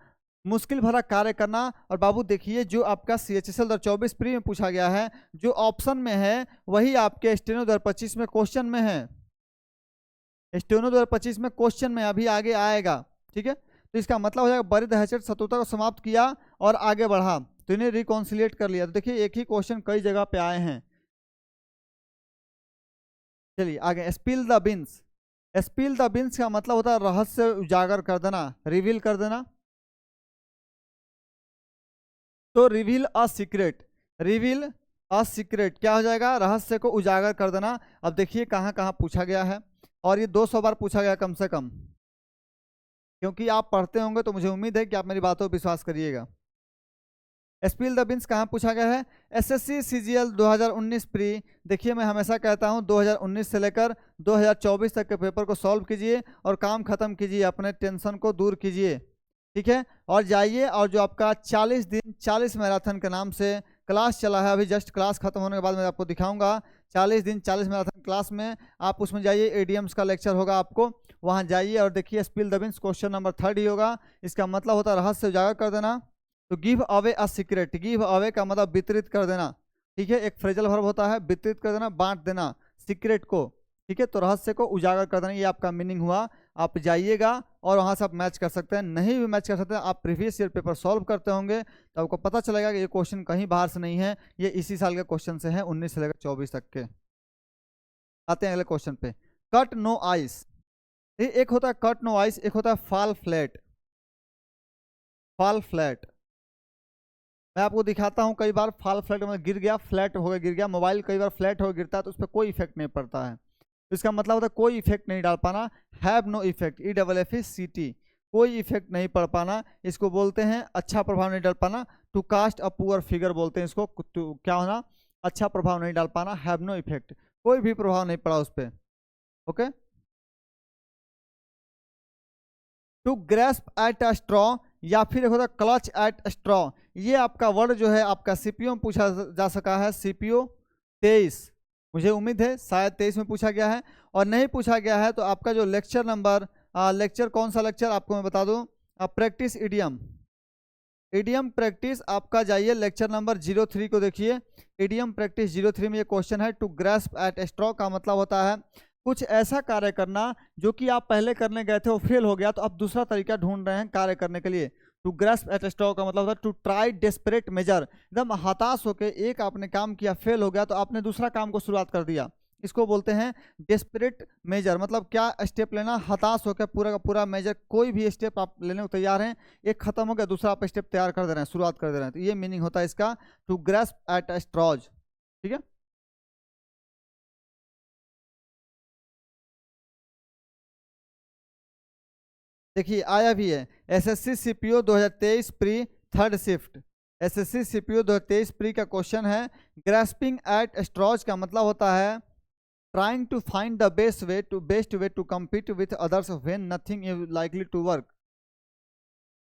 मुश्किल भरा कार्य करना। और बाबू देखिए जो आपका CHSL 2024 प्री में पूछा गया है, जो ऑप्शन में है वही आपके स्टेनो 2025 में क्वेश्चन में है। स्टेनो 2025 में क्वेश्चन में अभी आगे आएगा, ठीक है। तो इसका मतलब हो जाएगा बरी द हैचेट, शत्रुता को समाप्त किया और आगे बढ़ा, तो इन्हें रिकॉन्सिलिएट कर लिया। तो देखिए एक ही क्वेश्चन कई जगह पे आए हैं। चलिए आगे, spill the beans, spill the beans का मतलब होता है रहस्य उजागर कर देना, रिवील कर देना। तो reveal a secret, reveal a secret क्या हो जाएगा? रहस्य को उजागर कर देना। अब देखिए कहाँ कहाँ पूछा गया है, और ये 200 बार पूछा गया कम से कम, क्योंकि आप पढ़ते होंगे तो मुझे उम्मीद है कि आप मेरी बातों पर विश्वास करिएगा। स्पिल द बीन्स कहाँ पूछा गया है? SSC CGL 2019 pre. देखिए मैं हमेशा कहता हूँ 2019 से लेकर 2024 तक के पेपर को सॉल्व कीजिए और काम खत्म कीजिए, अपने टेंशन को दूर कीजिए, ठीक है। और जाइए, और जो आपका 40 दिन 40 मैराथन के नाम से क्लास चला है, अभी जस्ट क्लास खत्म होने के बाद मैं आपको दिखाऊंगा 40 दिन 40 मैराथन क्लास में, आप उसमें जाइए, ADMs का लेक्चर होगा आपको, वहाँ जाइए और देखिए spill the beans question number 3 ही होगा। इसका मतलब होता है रहस्य उजागर कर देना। तो give away a secret, give away का मतलब वितरित कर देना, ठीक है। एक फ्रेजल वर्ब होता है, वितरित कर देना, बांट देना सीक्रेट को, ठीक है। तो रहस्य को उजागर कर देना, ये आपका मीनिंग हुआ। आप जाइएगा और वहाँ से आप मैच कर सकते हैं, नहीं भी मैच कर सकते हैं, आप प्रीवियस ईयर पेपर सॉल्व करते होंगे तो आपको पता चलेगा कि ये क्वेश्चन कहीं बाहर से नहीं है, ये इसी साल के क्वेश्चन से है, 19 से लेकर 24 तक के। आते हैं अगले क्वेश्चन पे, कट नो आइस। एक होता है कट नो आइस, एक होता है फॉल फ्लैट। फॉल फ्लैट मैं आपको दिखाता हूँ, कई बार फॉल फ्लैट में गिर गया, फ्लैट हो गया, गिर गया, मोबाइल कई बार फ्लैट हो गिरता है तो उस पर कोई इफेक्ट नहीं पड़ता है। तो इसका मतलब होता है कोई इफेक्ट नहीं डाल पाना, हैव नो इफेक्ट, EFFECT, कोई इफेक्ट नहीं पड़ पाना, इसको बोलते हैं अच्छा प्रभाव नहीं डाल पाना। To cast a poor figure बोलते हैं इसको, क्या होना, अच्छा प्रभाव नहीं डाल पाना, हैव नो इफेक्ट, कोई भी प्रभाव नहीं पड़ा उस पर, okay. To grasp at a straw, या फिर एक होता है क्लच एट स्ट्रॉ। ये आपका वर्ड जो है आपका CPO में पूछा जा सका है, CPO 23, मुझे उम्मीद है शायद 23 में पूछा गया है, और नहीं पूछा गया है तो आपका जो लेक्चर नंबर, लेक्चर कौन सा लेक्चर आपको मैं बता दूं, प्रैक्टिस इडियम, इडियम प्रैक्टिस आपका जाइए लेक्चर नंबर 03 को देखिए, इडियम प्रैक्टिस 03 में ये क्वेश्चन है। टू ग्रैस्प एट स्ट्रॉ का मतलब होता है कुछ ऐसा कार्य करना जो कि आप पहले करने गए थे वो फेल हो गया, तो आप दूसरा तरीका ढूंढ रहे हैं कार्य करने के लिए। टू ग्रैस्प एट स्ट्रॉ का मतलब होता है टू ट्राई डेस्परेट मेजर, एकदम हताश होकर एक आपने काम किया, फेल हो गया, तो आपने दूसरा काम को शुरुआत कर दिया, इसको बोलते हैं डेस्परेट मेजर। मतलब क्या स्टेप लेना, हताश होकर पूरा का पूरा मेजर, कोई भी स्टेप आप लेने को तैयार हैं, एक खत्म हो गया दूसरा आप स्टेप तैयार कर दे रहे हैं, शुरुआत कर दे रहे हैं, तो ये मीनिंग होता है इसका, टू ग्रैस्प एट स्ट्रॉज, ठीक है। देखिए आया भी है, SSC CPO 2023 pre 3rd shift, SSC CPO 2023 pre का क्वेश्चन है। ग्रैस्पिंग एट स्ट्रॉज का मतलब होता है trying to find the best way to compete with others when nothing is likely to work,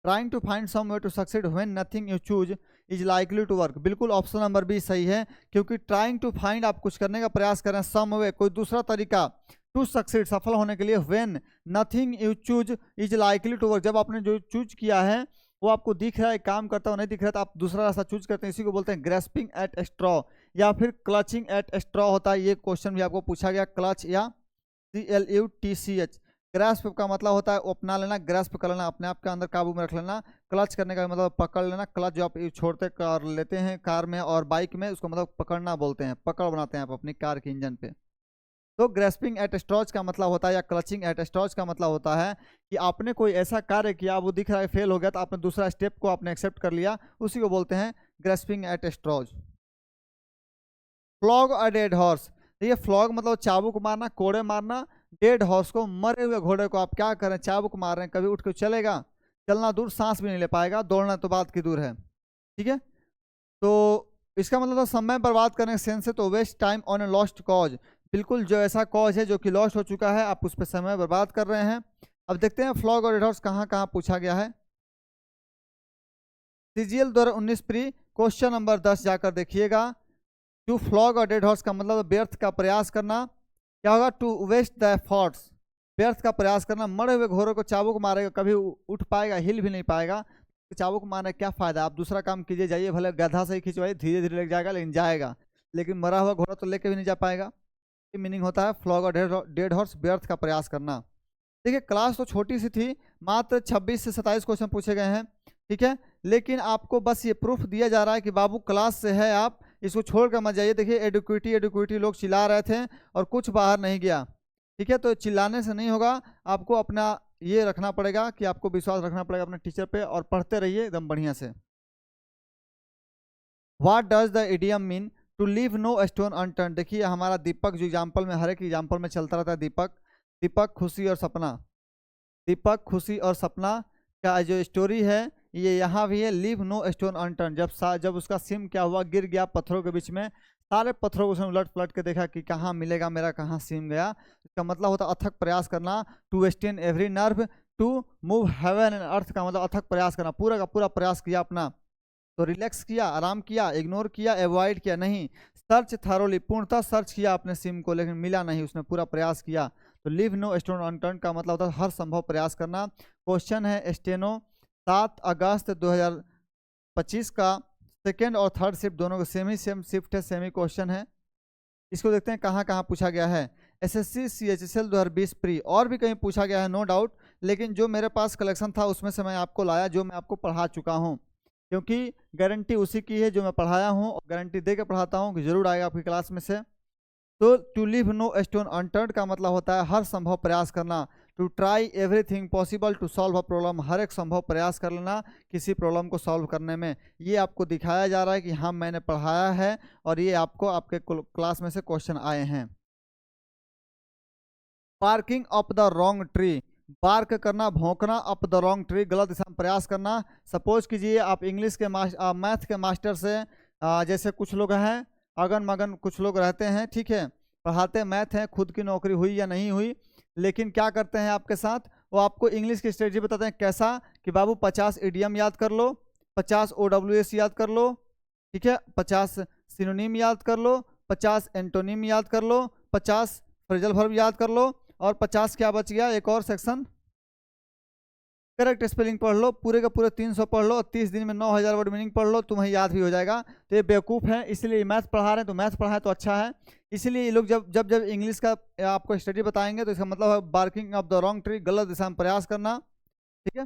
trying to find some way to succeed when nothing you choose is likely to work. बिल्कुल option number B सही है, क्योंकि trying to find आप कुछ करने का प्रयास कर रहे हैं, सम वे कोई दूसरा तरीका, टू सक्सीड सफल होने के लिए, when nothing you choose is likely to work, जब आपने जो चूज किया है वो आपको दिख रहा है काम करता हुआ नहीं दिख रहा है तो आप दूसरा रास्ता चूज करते हैं, इसी को बोलते हैं ग्रेस्पिंग एट स्ट्रॉ या फिर क्लचिंग एट स्ट्रॉ होता है। ये क्वेश्चन भी आपको पूछा गया, क्लच या CLUTCH। ग्रास्प का मतलब होता है अपना लेना, ग्रास्प कर लेना, अपने आप के अंदर काबू में रख लेना। क्लच करने का मतलब पकड़ लेना, क्लच जो आप छोड़ते कर लेते हैं कार में और बाइक में, उसको मतलब पकड़ना बोलते हैं, पकड़ बनाते हैं आप अपनी कार के इंजन पे। तो ग्रेस्पिंग एट स्ट्रॉज का मतलब होता है या क्लचिंग एट स्ट्रॉज का मतलब होता है कि आपने कोई ऐसा कार्य किया, वो दिख रहा है फेल हो गया, तो आपने दूसरा स्टेप को आपने एक्सेप्ट कर लिया, उसी को बोलते हैं grasping at straws. Flog a dead horse, देखिए फ्लॉग मतलब चाबुक मारना, कोड़े मारना। डेड हॉर्स को, मरे हुए घोड़े को आप क्या करें, चाबुक मार रहे हैं, कभी उठ के चलेगा? चलना दूर, सांस भी नहीं ले पाएगा, दौड़ना तो बात की दूर है। ठीक है, तो इसका मतलब तो समय बर्बाद करने का सेंस है, तो waste time on a lost cause. बिल्कुल जो ऐसा कॉज है जो कि लॉस्ट हो चुका है, आप उस पर समय बर्बाद कर रहे हैं। अब देखते हैं फ्लॉग और डेड हॉर्स कहाँ कहाँ पूछा गया है। सीजीएल 2019 प्री क्वेश्चन नंबर 10 जाकर देखिएगा। टू फ्लॉग और डेड हॉर्स का मतलब व्यर्थ का प्रयास करना। क्या होगा? टू वेस्ट द एफर्ट्स, व्यर्थ का प्रयास करना। मरे हुए घोड़े को चाबुक मारेगा, कभी उठ पाएगा? हिल भी नहीं पाएगा। चाबुक मारने क्या फायदा, आप दूसरा काम कीजिए, जाइए, भले गधा से ही खिंचवाइए, धीरे धीरे लग जाएगा लेकिन जाएगा, लेकिन मरा हुआ घोड़ा तो लेके भी नहीं जा पाएगा। ये मीनिंग होता है फ्लॉग और डेड हॉर्स, व्यर्थ का प्रयास करना। देखिए क्लास तो छोटी सी थी, मात्र 26 से 27 क्वेश्चन पूछे गए हैं। ठीक है, लेकिन आपको बस ये प्रूफ दिया जा रहा है कि बाबू क्लास से है, आप इसको छोड़ कर मत जाइए। देखिए एडुक्विटी एडुक्विटी लोग चिल्ला रहे थे और कुछ बाहर नहीं गया। ठीक है, तो चिल्लाने से नहीं होगा, आपको अपना ये रखना पड़ेगा कि आपको विश्वास रखना पड़ेगा अपने टीचर पे, और पढ़ते रहिए एकदम बढ़िया से। What does the idiom mean to leave no stone unturned? देखिए हमारा दीपक जो एग्जाम्पल में, हर एक एग्जाम्पल में चलता रहता है दीपक। दीपक, खुशी और सपना। दीपक, खुशी और सपना का जो स्टोरी है ये यहाँ भी है। लीव नो स्टोन अनटर्न, जब उसका सिम क्या हुआ, गिर गया पत्थरों के बीच में, सारे पत्थरों को उसने उलट पलट के देखा कि कहाँ मिलेगा मेरा, कहाँ सिम गया। इसका मतलब होता अथक प्रयास करना। To strain every nerve to move heaven and earth का मतलब अथक प्रयास करना, पूरा का पूरा प्रयास किया अपना। तो रिलैक्स किया, आराम किया, इग्नोर किया, अवॉइड किया नहीं, सर्च थारोली, पूर्णतः सर्च किया अपने सिम को, लेकिन मिला नहीं, उसने पूरा प्रयास किया। तो लीव नो स्टोन अनटर्न का मतलब होता है हर संभव प्रयास करना। क्वेश्चन है स्टेनो 7 अगस्त 2025 का, सेकेंड और थर्ड शिफ्ट दोनों को सेम शिफ्ट है, सेमी क्वेश्चन है। इसको देखते हैं कहाँ कहाँ पूछा गया है। एसएससी सीएचएसएल 2020 प्री, और भी कहीं पूछा गया है नो डाउट, लेकिन जो मेरे पास कलेक्शन था उसमें से मैं आपको लाया, जो मैं आपको पढ़ा चुका हूँ, क्योंकि गारंटी उसी की है जो मैं पढ़ाया हूँ, और गारंटी दे के पढ़ाता हूँ कि जरूर आएगा आपकी क्लास में से। तो to leave no stone unturned का मतलब होता है हर संभव प्रयास करना। To try everything possible to solve a problem, हर एक संभव प्रयास कर लेना किसी प्रॉब्लम को सॉल्व करने में। ये आपको दिखाया जा रहा है कि हाँ मैंने पढ़ाया है, और ये आपको आपके क्लास में से क्वेश्चन आए हैं। Barking up the wrong tree, bark करना, भौंकना, अप द रॉन्ग ट्री, गलत दिशा में प्रयास करना। सपोज कीजिए आप इंग्लिश के मैथ के मास्टर से, जैसे कुछ लोग हैं अगन मगन, कुछ लोग रहते हैं, ठीक है, पढ़ाते मैथ हैं, खुद की नौकरी हुई या नहीं हुई, लेकिन क्या करते हैं आपके साथ, वो आपको इंग्लिश की स्ट्रेटजी बताते हैं। कैसा कि बाबू 50 इडियम याद कर लो, 50 OWS याद कर लो, ठीक है, 50 सिनोनिम याद कर लो, 50 एंटोनिम याद कर लो, 50 फ्रेजल वर्ब याद कर लो, और 50 क्या बच गया, एक और सेक्शन, करेक्ट स्पेलिंग पढ़ लो, पूरे का पूरे 300 पढ़ लो, और 30 दिन में 9000 वर्ड मीनिंग पढ़ लो, तुम्हें याद भी हो जाएगा। तो ये बेवकूफ़ है, इसलिए मैथ पढ़ा रहे हैं, तो मैथ पढ़ाएं तो अच्छा है। इसलिए ये लोग जब जब जब इंग्लिश का आपको स्टडी बताएंगे तो इसका मतलब है barking of the wrong tree, गलत दिशा में प्रयास करना। ठीक है,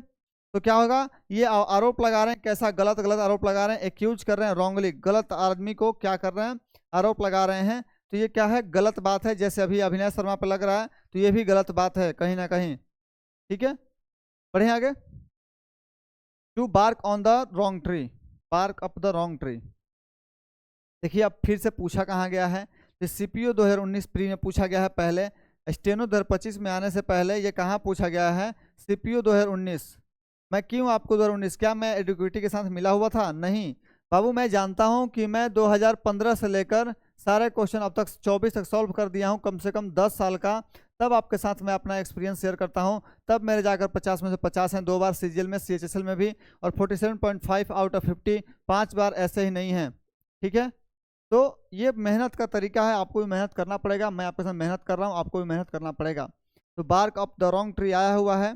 तो क्या होगा, ये आरोप लगा रहे हैं, कैसा गलत गलत आरोप लगा रहे हैं, एक्यूज कर रहे हैं रॉन्गली, गलत आदमी को क्या कर रहे हैं, आरोप लगा रहे हैं। तो ये क्या है, गलत बात है, जैसे अभी अभिनय शर्मा पे लग रहा है, तो ये भी गलत बात है कहीं ना कहीं। ठीक है, बढ़े आगे। To bark on the wrong tree, bark up the wrong tree. देखिए अब फिर से पूछा कहाँ गया है, तो सीपीओ 2019 प्री में पूछा गया है पहले, स्टेनो 2025 में आने से पहले ये कहाँ पूछा गया है, सीपीओ 2019। मैं क्यों आपको 2019, क्या मैं एडुकेटी के साथ मिला हुआ था? नहीं बाबू, मैं जानता हूँ कि मैं 2015 से लेकर सारे क्वेश्चन अब तक 24 तक सॉल्व कर दिया हूँ, कम से कम 10 साल का। तब आपके साथ मैं अपना एक्सपीरियंस शेयर करता हूँ, तब मेरे जाकर 50 में से 50 हैं, 2 बार सीजीएल में, सीएचएसएल में भी, और 47.5 आउट ऑफ 50 5 बार ऐसे ही नहीं है। ठीक है, तो ये मेहनत का तरीका है, आपको भी मेहनत करना पड़ेगा, मैं आपके साथ मेहनत कर रहा हूँ, आपको भी मेहनत करना पड़ेगा। तो bark up the wrong tree आया हुआ है।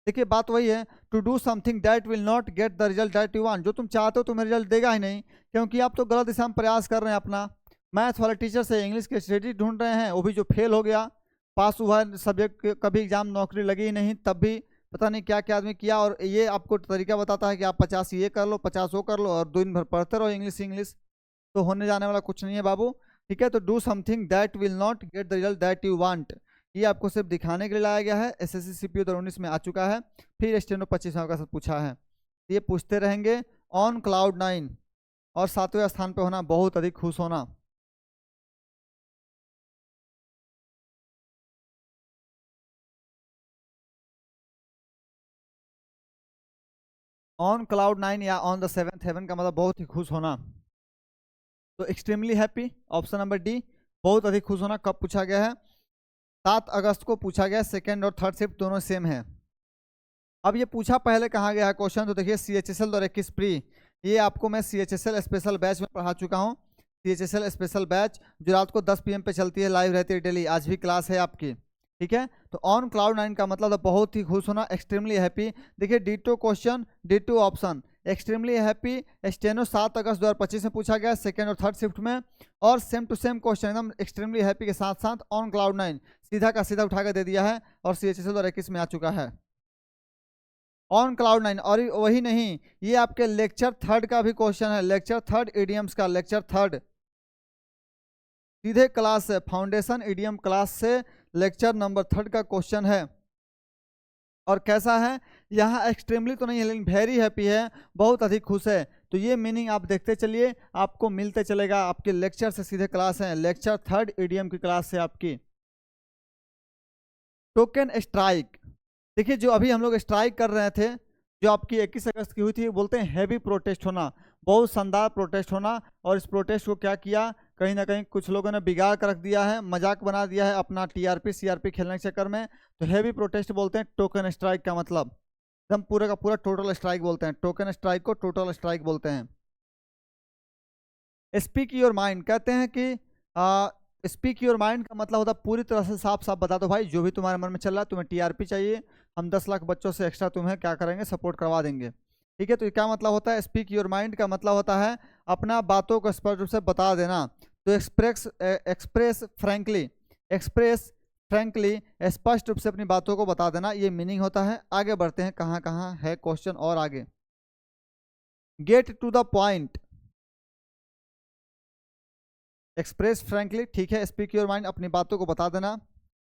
देखिए बात वही है, to do something that will not get the result that you want, जो तुम चाहते हो तुम्हें रिजल्ट देगा ही नहीं, क्योंकि आप तो गलत दिशा में प्रयास कर रहे हैं अपना। मैथ वाले टीचर से इंग्लिश के स्ट्रेटजी ढूंढ रहे हैं, वो भी जो फेल हो गया, पास हुआ सब्जेक्ट कभी एग्जाम नौकरी लगी ही नहीं, तब भी पता नहीं क्या क्या आदमी किया, और ये आपको तरीका बताता है कि आप 50 ये कर लो, 50 वो कर लो, और दिन भर पढ़ते रहो इंग्लिश इंग्लिश, तो होने जाने वाला कुछ नहीं है बाबू। ठीक है, तो do something that will not get the result that you want, ये आपको सिर्फ दिखाने के लिए लाया गया है। एसएससी सीपीओ 2019 में आ चुका है, फिर स्टेनो 25 का साथ पूछा है, ये पूछते रहेंगे। ऑन क्लाउड 9, और 7वें स्थान पे होना, बहुत अधिक खुश होना। ऑन क्लाउड 9 या ऑन द 7th हेवन का मतलब बहुत ही खुश होना। तो extremely happy, option number D, बहुत अधिक खुश होना। कब पूछा गया है? 7 अगस्त को पूछा गया। सेकेंड और थर्ड शिफ्ट दोनों सेम है। अब ये पूछा पहले कहाँ गया है क्वेश्चन, तो देखिए CHSL 2021 प्री, ये आपको मैं CHSL स्पेशल बैच में पढ़ा चुका हूँ। CHSL स्पेशल बैच जो रात को 10 PM पे चलती है, लाइव रहती है डेली। आज भी क्लास है आपकी, ठीक है। तो ऑन क्लाउड 9 का मतलब बहुत ही खुश होना, एक्सट्रीमली हैप्पी। देखिए ditto question, ditto option. Extremely happy steno 7 अगस्त 2025 में पूछा गया, सेकेंड और थर्ड शिफ्ट में। और सेम टू सेम क्वेश्चन एकदम एक्सट्रीमली हैप्पी के साथ साथ ऑन क्लाउड 9 सीधा का सीधा उठाकर दे दिया है और CHSL 2021 में आ चुका है ऑन क्लाउड 9। और वही नहीं, ये आपके लेक्चर थर्ड का भी क्वेश्चन है, लेक्चर थर्ड इडियम्स का, लेक्चर थर्ड सीधे क्लास से, फाउंडेशन इडियम क्लास से लेक्चर नंबर 3 का क्वेश्चन है। और कैसा है? यहाँ एक्सट्रीमली तो नहीं है लेकिन वेरी हैप्पी है, बहुत अधिक खुश है। तो ये मीनिंग आप देखते चलिए, आपको मिलते चलेगा। आपके लेक्चर से सीधे क्लास है, लेक्चर थर्ड इडियम की क्लास से आपकी। टोकन स्ट्राइक, देखिए जो अभी हम लोग स्ट्राइक कर रहे थे, जो आपकी 21 अगस्त की हुई थी, बोलते हैं हैवी प्रोटेस्ट होना, बहुत शानदार प्रोटेस्ट होना। और इस प्रोटेस्ट को क्या किया, कहीं ना कहीं कुछ लोगों ने बिगाड़ कर रख दिया है, मजाक बना दिया है अपना TRP CRP खेलने के चक्कर में। तो हैवी प्रोटेस्ट बोलते हैं टोकन स्ट्राइक का मतलब, एकदम पूरे का पूरा टोटल स्ट्राइक बोलते हैं। टोकन स्ट्राइक को टोटल स्ट्राइक बोलते हैं। स्पीक योर माइंड, कहते हैं कि स्पीक योर माइंड का मतलब होता है पूरी तरह से साफ साफ बता दो भाई, जो भी तुम्हारे मन में चल रहा है। तुम्हें TRP चाहिए, हम 10 लाख बच्चों से एक्स्ट्रा तुम्हें क्या करेंगे, सपोर्ट करवा देंगे, ठीक है। तो ये क्या मतलब होता है? स्पीक योर माइंड का मतलब होता है अपना बातों को स्पष्ट रूप से बता देना। तो एक्सप्रेस फ्रैंकली, स्पष्ट रूप से अपनी बातों को बता देना, ये मीनिंग होता है। आगे बढ़ते हैं, कहाँ कहाँ है क्वेश्चन और आगे। Get to the point, express frankly, ठीक है। स्पीक योर माइंड, अपनी बातों को बता देना।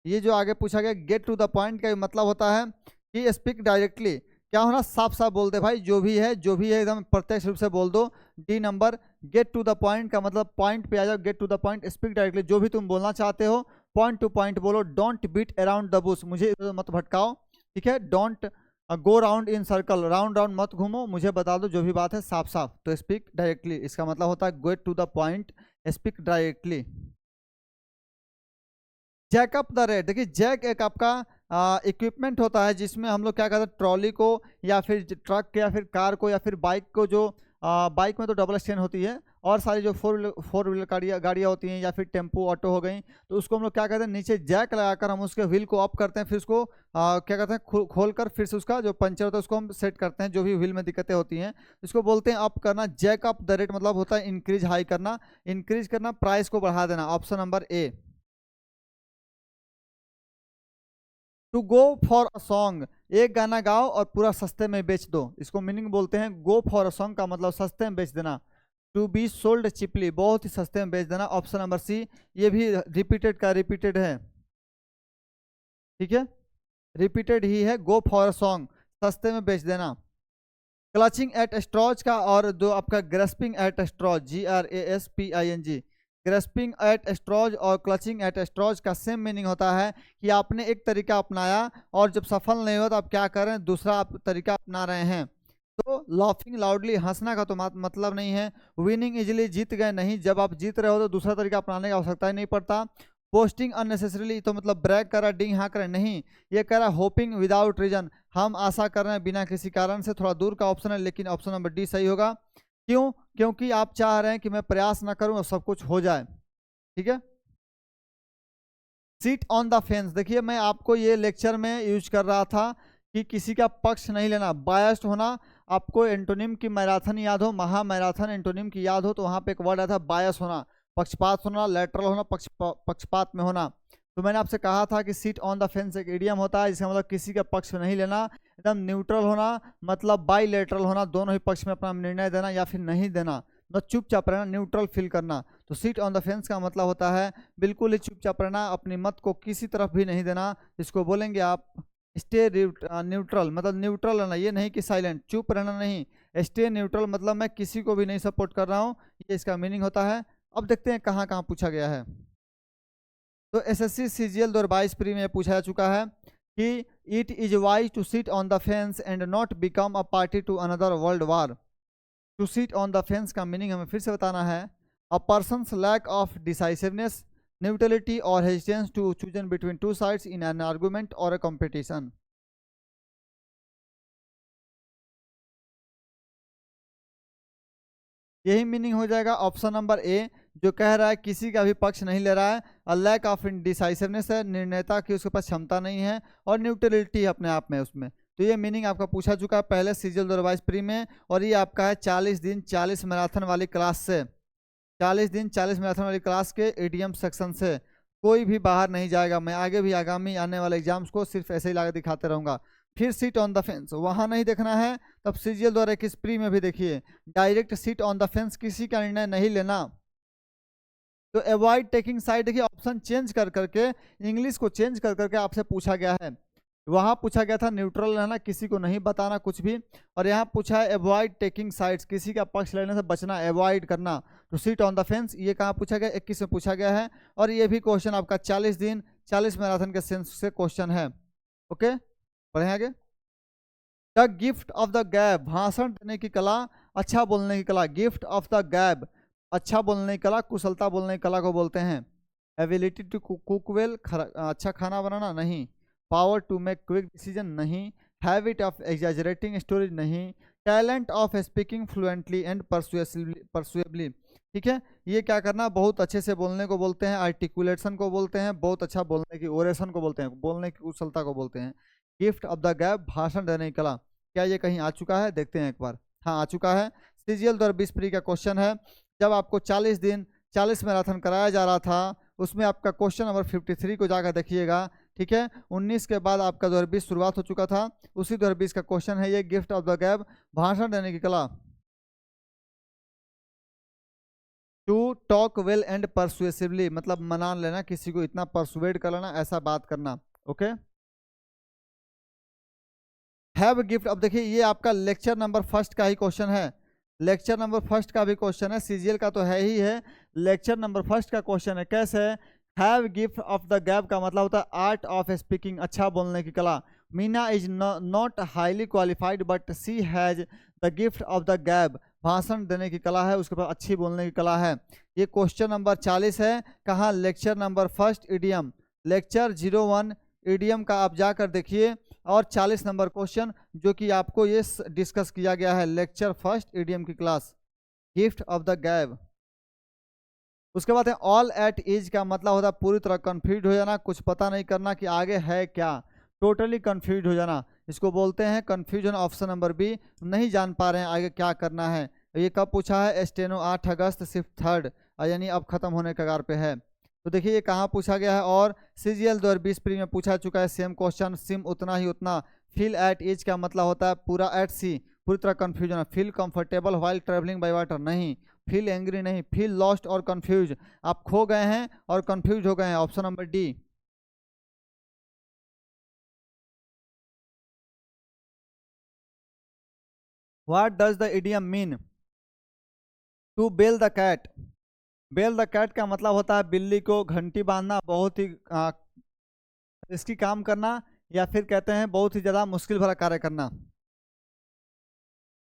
ये जो आगे पूछा गया गेट टू द पॉइंट का मतलब होता है कि स्पीक डायरेक्टली, क्या होना, साफ साफ बोल दे भाई, जो भी है एकदम प्रत्यक्ष रूप से बोल दो। D number, get to the point का मतलब पॉइंट पे आ जाओ, get to the point, speak directly, जो भी तुम बोलना चाहते हो पॉइंट टू पॉइंट बोलो। Don't beat around the bush, मुझे इधर मत भटकाओ, ठीक है। Don't go round in circle, round round मत घूमो, मुझे बता दो जो भी बात है साफ साफ। तो स्पीक डायरेक्टली इसका मतलब होता है get to the point, speak directly. Jack up the rate, देखिए जैक एक आपका इक्विपमेंट होता है जिसमें हम लोग क्या करते हैं, ट्रॉली को या फिर ट्रक या फिर कार को या फिर बाइक को, जो बाइक में तो डबल स्टैंड होती है, और सारी जो फोर व्हीलर गाड़ियाँ होती हैं या फिर टेम्पो ऑटो हो गई, तो उसको हम लोग क्या करते हैं, नीचे जैक लगाकर हम उसके व्हील को अप करते हैं, फिर उसको क्या करते हैं, खोल कर फिर से उसका जो पंचर होता है उसको हम सेट करते हैं, जो भी व्हील में दिक्कतें होती हैं इसको बोलते हैं अप करना। जैक अप द रेट मतलब होता है इंक्रीज हाई करना, इंक्रीज करना, प्राइस को बढ़ा देना। Option number A. To go for a song, एक गाना गाओ और पूरा सस्ते में बेच दो, इसको मीनिंग बोलते हैं गो फॉर अ सॉन्ग का मतलब सस्ते में बेच देना। टू बी सोल्ड चिपली, बहुत ही सस्ते में बेच देना। ऑप्शन नंबर सी, ये भी रिपीटेड का रिपीटेड है, ठीक है, रिपीटेड ही है। गो फॉर अ सॉन्ग, सस्ते में बेच देना। क्लचिंग एट स्ट्रॉज का और जो आपका grasping at straws, GRASPING, grasping at straws और क्लचिंग एट स्ट्रॉज का सेम मीनिंग होता है कि आपने एक तरीका अपनाया और जब सफल नहीं हो तो आप क्या करें, दूसरा आप तरीका अपना रहे हैं। तो लाफिंग लाउडली, हंसना का तो मतलब नहीं है। विनिंग इजिली, जीत गए नहीं, जब आप जीत रहे हो तो दूसरा तरीका अपनाने की आवश्यकता ही नहीं पड़ता। पोस्टिंग अननेसेसरीली, तो मतलब ब्रैक कर रहा, डिंग हाँ करे नहीं, ये कह रहा होपिंग विदाउट रीजन, हम आशा कर रहे हैं बिना किसी कारण से, थोड़ा दूर का ऑप्शन है लेकिन ऑप्शन नंबर डी सही होगा। क्यों? क्योंकि आप चाह रहे हैं कि मैं प्रयास ना करूं और सब कुछ हो जाए, ठीक है। सीट ऑन द फेंस, देखिए मैं आपको ये लेक्चर में यूज कर रहा था कि किसी का पक्ष नहीं लेना, बायस्ड होना। आपको एंटोनिम की मैराथन याद हो, महा मैराथन एंटोनिम की याद हो, तो वहां पे एक वर्ड आया था बायस होना, पक्षपात होना, लेटरल होना, पक्षपात में होना। तो मैंने आपसे कहा था कि सीट ऑन द फेंस एक इडियम होता है जिसका मतलब किसी का पक्ष में नहीं लेना, एकदम न्यूट्रल होना, मतलब बाईलेटरल होना, दोनों ही पक्ष में अपना निर्णय देना या फिर नहीं देना, मतलब चुपचाप रहना, न्यूट्रल फील करना। तो सीट ऑन द फेंस का मतलब होता है बिल्कुल ही चुपचाप रहना, अपनी मत को किसी तरफ भी नहीं देना, इसको बोलेंगे आप स्टे न्यूट्रल, मतलब न्यूट्रल रहना, ये नहीं कि साइलेंट, चुप रहना नहीं, स्टे न्यूट्रल मतलब मैं किसी को भी नहीं सपोर्ट कर रहा हूँ, ये इसका मीनिंग होता है। अब देखते हैं कहाँ कहाँ पूछा गया है। तो SSC CGL 2022 प्री में पूछा जा चुका है। कि it is wise to sit on the fence and not become a party to another world war. To sit on the fence का मीनिंग हमें फिर से बताना है, a person's lack of decisiveness, neutrality और hesitance to chosen between two sides in an argument और a competition. यही meaning हो जाएगा ऑप्शन नंबर ए, जो कह रहा है किसी का भी पक्ष नहीं ले रहा है, अ लैक ऑफ डिसाइसिवनेस है, निर्णयता की उसके पास क्षमता नहीं है, और न्यूट्रलिटी अपने आप में उसमें। तो ये मीनिंग आपका पूछा चुका है पहले सीजीएल 2022 प्री में, और ये आपका है 40 दिन 40 मैराथन वाली क्लास से, 40 दिन 40 मैराथन वाली क्लास के एडीएम सेक्शन से। कोई भी बाहर नहीं जाएगा, मैं आगे भी आगामी आने वाले एग्जाम्स को सिर्फ ऐसे ही लाकर दिखाते रहूंगा। फिर सीट ऑन द फेंस वहां नहीं देखना है, तब सीजीएल 2021 प्री में भी देखिए, direct seat on the fence किसी का निर्णय नहीं लेना। तो अवॉइड टेकिंग साइड, देखिए ऑप्शन चेंज कर करके, इंग्लिश को चेंज कर करके आपसे पूछा गया है। वहां पूछा गया था न्यूट्रल रहना, किसी को नहीं बताना कुछ भी, और यहाँ पूछा है अवॉइड टेकिंग साइड्स, किसी का पक्ष लेने से बचना, अवॉइड करना। तो सीट ऑन द फेंस ये कहाँ पूछा गया, 21 में पूछा गया है, और ये भी क्वेश्चन आपका 40 दिन 40 मैराथन के सेंस से क्वेश्चन है। ओके, बढ़े आगे। द गिफ्ट ऑफ द गैब, भाषण देने की कला, अच्छा बोलने की कला। गिफ्ट ऑफ द गैब, अच्छा बोलने की कला, कुशलता बोलने की कला को बोलते हैं। एबिलिटी टू कुक वेल, अच्छा खाना बनाना नहीं। Power to make quick decision नहीं। हैबिट ऑफ एग्जैजरेटिंग स्टोरीज नहीं। Talent of speaking fluently and persuasively. ठीक है, ये क्या करना, बहुत अच्छे से बोलने को बोलते हैं, आर्टिकुलेशन को बोलते हैं, बहुत अच्छा बोलने की ओरेशन को बोलते हैं, बोलने की कुशलता को बोलते हैं। गिफ्ट ऑफ द गैप, भाषण देने की कला। क्या ये कहीं आ चुका है, देखते हैं एक बार। हाँ, आ चुका है। सीजीएल 2020 प्री का क्वेश्चन है, जब आपको 40 दिन 40 मैराथन कराया जा रहा था, उसमें आपका क्वेश्चन नंबर 53 को जाकर देखिएगा। ठीक है, 19 के बाद आपका 2020 शुरुआत हो चुका था, उसी 2020 का क्वेश्चन है ये, गिफ्ट ऑफ द गैप, भाषण देने की कला। टू टॉक वेल एंड परसुएसिवली, मतलब मना लेना, किसी को इतना परसुएड कर लेना, ऐसा बात करना। ओके, हैव गिफ्ट, अब देखिए ये आपका लेक्चर नंबर फर्स्ट का ही क्वेश्चन है, लेक्चर नंबर फर्स्ट का भी क्वेश्चन है, सीजीएल का तो है ही है, लेक्चर नंबर फर्स्ट का क्वेश्चन है। कैसे है, have gift of the gap का मतलब होता है आर्ट ऑफ स्पीकिंग, अच्छा बोलने की कला। Meena is not highly qualified but she has the gift of the gab, भाषण देने की कला है, उसके पास अच्छी बोलने की कला है। ये क्वेश्चन नंबर 40 है, कहाँ, lecture number first EDM, lecture 01 EDM का आप जाकर देखिए, और 40 नंबर क्वेश्चन जो कि आपको ये डिस्कस किया गया है लेक्चर फर्स्ट ईडीएम की class, gift of the gap. उसके बाद है ऑल एट इज का मतलब होता है पूरी तरह कंफ्यूज हो जाना, कुछ पता नहीं करना कि आगे है क्या, टोटली कंफ्यूज हो जाना, इसको बोलते हैं कंफ्यूजन। ऑप्शन नंबर बी, नहीं जान पा रहे हैं आगे क्या करना है। ये कब पूछा है, स्टेनो 8 अगस्त शिफ्ट 3rd, यानी अब खत्म होने कगार पे है। तो देखिए ये कहाँ पूछा गया है, और सीजीएल 2020 प्री में पूछा चुका है सेम क्वेश्चन, सिम उतना ही उतना। फील एट इज का मतलब होता है पूरा एट सी, पूरी तरह कंफ्यूजन है। Feel comfortable while travelling by water नहीं। फील एंग्री नहीं। फील लॉस्ट और कंफ्यूज, आप खो गए हैं और कंफ्यूज हो गए हैं, option number D. What does the idiom mean, to bell the cat. Bell the cat का मतलब होता है बिल्ली को घंटी बांधना, बहुत ही रिस्की काम करना, या फिर कहते हैं बहुत ही ज़्यादा मुश्किल भरा कार्य करना।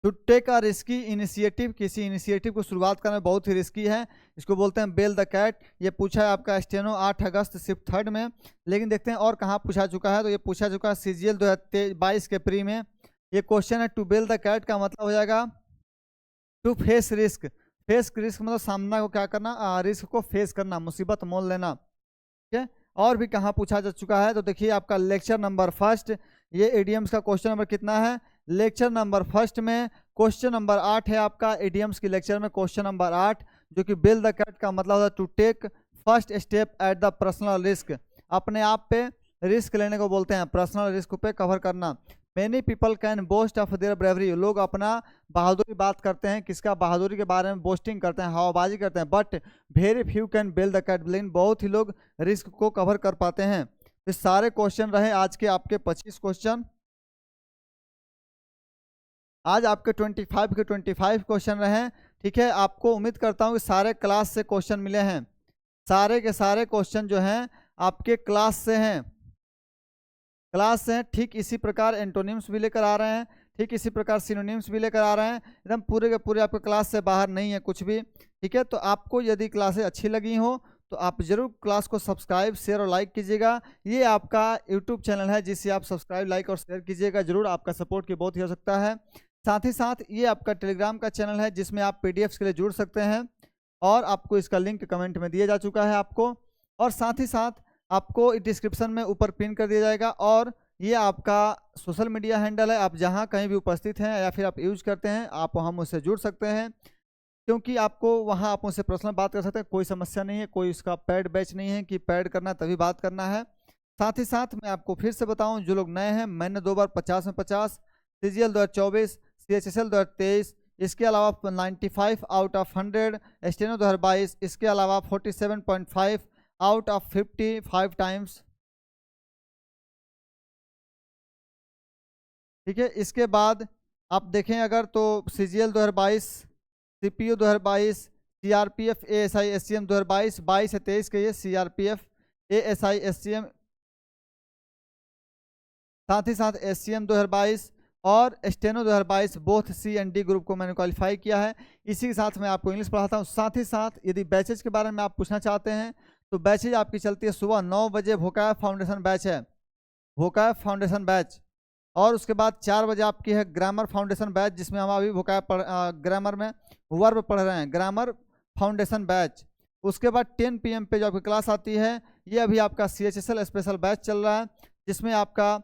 To take a risky initiative, किसी इनिशिएटिव को शुरुआत करना बहुत ही रिस्की है, इसको बोलते हैं बेल द कैट। ये पूछा है आपका स्टेनो 8 अगस्त शिफ्ट 3rd में। लेकिन देखते हैं और कहाँ पूछा चुका है, तो ये पूछा चुका है सीजीएल 2022 के प्री में। ये क्वेश्चन है, टू बेल द कैट का मतलब हो जाएगा to face risk. Face risk मतलब सामना को क्या करना, रिस्क को फेस करना, मुसीबत मोल लेना। ठीक है, और भी कहाँ पूछा जा चुका है, तो देखिए आपका लेक्चर नंबर फर्स्ट, ये एडीएम्स का क्वेश्चन नंबर कितना है, लेक्चर नंबर फर्स्ट में क्वेश्चन नंबर 8 है आपका, एडीएम्स की लेक्चर में क्वेश्चन नंबर 8, जो कि बेल द कैट का मतलब होता है to take first step at the personal risk, अपने आप पे रिस्क लेने को बोलते हैं, पर्सनल रिस्क पे कवर करना। Many people can boast of their bravery, लोग अपना बहादुरी बात करते हैं, किसका बहादुरी के बारे में बोस्टिंग करते हैं, हवाबाजी करते हैं, but very few can bell the cat, लेकिन बहुत ही लोग रिस्क को कवर कर पाते हैं। ये सारे क्वेश्चन रहे आज के आपके 25 क्वेश्चन, आज आपके 25 के 25 क्वेश्चन रहे। ठीक है, आपको उम्मीद करता हूँ कि सारे क्लास से क्वेश्चन मिले हैं, सारे के सारे क्वेश्चन जो हैं आपके क्लास से हैं, क्लास हैं ठीक इसी प्रकार एंटोनिम्स भी लेकर आ रहे हैं, ठीक इसी प्रकार सिनोनिम्स भी लेकर आ रहे हैं, एकदम पूरे के पूरे आपके क्लास से बाहर नहीं है कुछ भी। ठीक है, तो आपको यदि क्लासें अच्छी लगी हो तो आप जरूर क्लास को सब्सक्राइब, शेयर और लाइक कीजिएगा। ये आपका यूट्यूब चैनल है जिसे आप सब्सक्राइब, लाइक और शेयर कीजिएगा जरूर, आपका सपोर्ट की बहुत ही आवश्यकता है। साथ ही साथ ये आपका टेलीग्राम का चैनल है जिसमें आप पीडीएफ्स के लिए जुड़ सकते हैं, और आपको इसका लिंक कमेंट में दिया जा चुका है आपको, और साथ ही साथ आपको डिस्क्रिप्शन में ऊपर पिन कर दिया जाएगा। और ये आपका सोशल मीडिया हैंडल है, आप जहाँ कहीं भी उपस्थित हैं या फिर आप यूज करते हैं, आप वहाँ मुझसे जुड़ सकते हैं, क्योंकि आपको वहाँ आप मुझसे पर्सनल बात कर सकते हैं, कोई समस्या नहीं है, कोई उसका पेड बैच नहीं है कि पेड करना तभी बात करना है। साथ ही साथ मैं आपको फिर से बताऊं, जो लोग नए हैं, मैंने 2 बार 50 में 50, CGL 2024, CHSL 2023, इसके अलावा 95 आउट ऑफ 100, स्टेनो 2022, इसके अलावा 47.5 आउट ऑफ 55 टाइम्स। ठीक है, इसके बाद आप देखें अगर तो CGL 2022, CPU 2022, CRPF ASI SCM 2022, 22 से 23 के ये CRPF ASI SCM, साथ ही साथ SCM 2022 और steno 2022 both C and D group को मैंने क्वालिफाई किया है। इसी के साथ मैं आपको इंग्लिश पढ़ाता हूँ। साथ ही साथ यदि बैचेज के बारे में आप पूछना चाहते हैं तो बैचेज आपकी चलती है सुबह 9 बजे, वोकैब फाउंडेशन बैच है, वोकैब फाउंडेशन बैच, और उसके बाद 4 बजे आपकी है ग्रामर फाउंडेशन बैच, जिसमें हम अभी वोकैब ग्रामर में वर्ब पढ़ रहे हैं, ग्रामर फाउंडेशन बैच। उसके बाद 10 PM पे जो आपकी क्लास आती है, ये अभी आपका CHSL स्पेशल बैच चल रहा है, जिसमें आपका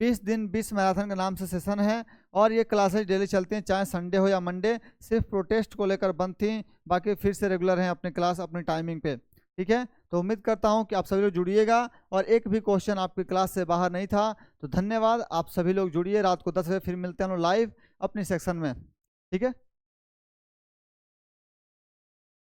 20 दिन 20 मैराथन के नाम से सेशन है, और ये क्लासेज डेली चलती हैं, चाहे संडे हो या मंडे, सिर्फ प्रोटेस्ट को लेकर बंद थी, बाकी फिर से रेगुलर हैं अपनी क्लास अपनी टाइमिंग पे। ठीक है, तो उम्मीद करता हूं कि आप सभी लोग जुड़िएगा, और एक भी क्वेश्चन आपकी क्लास से बाहर नहीं था। तो धन्यवाद, आप सभी लोग जुड़िए, रात को 10 बजे फिर मिलते हैं लाइव अपनी सेक्शन में। ठीक है।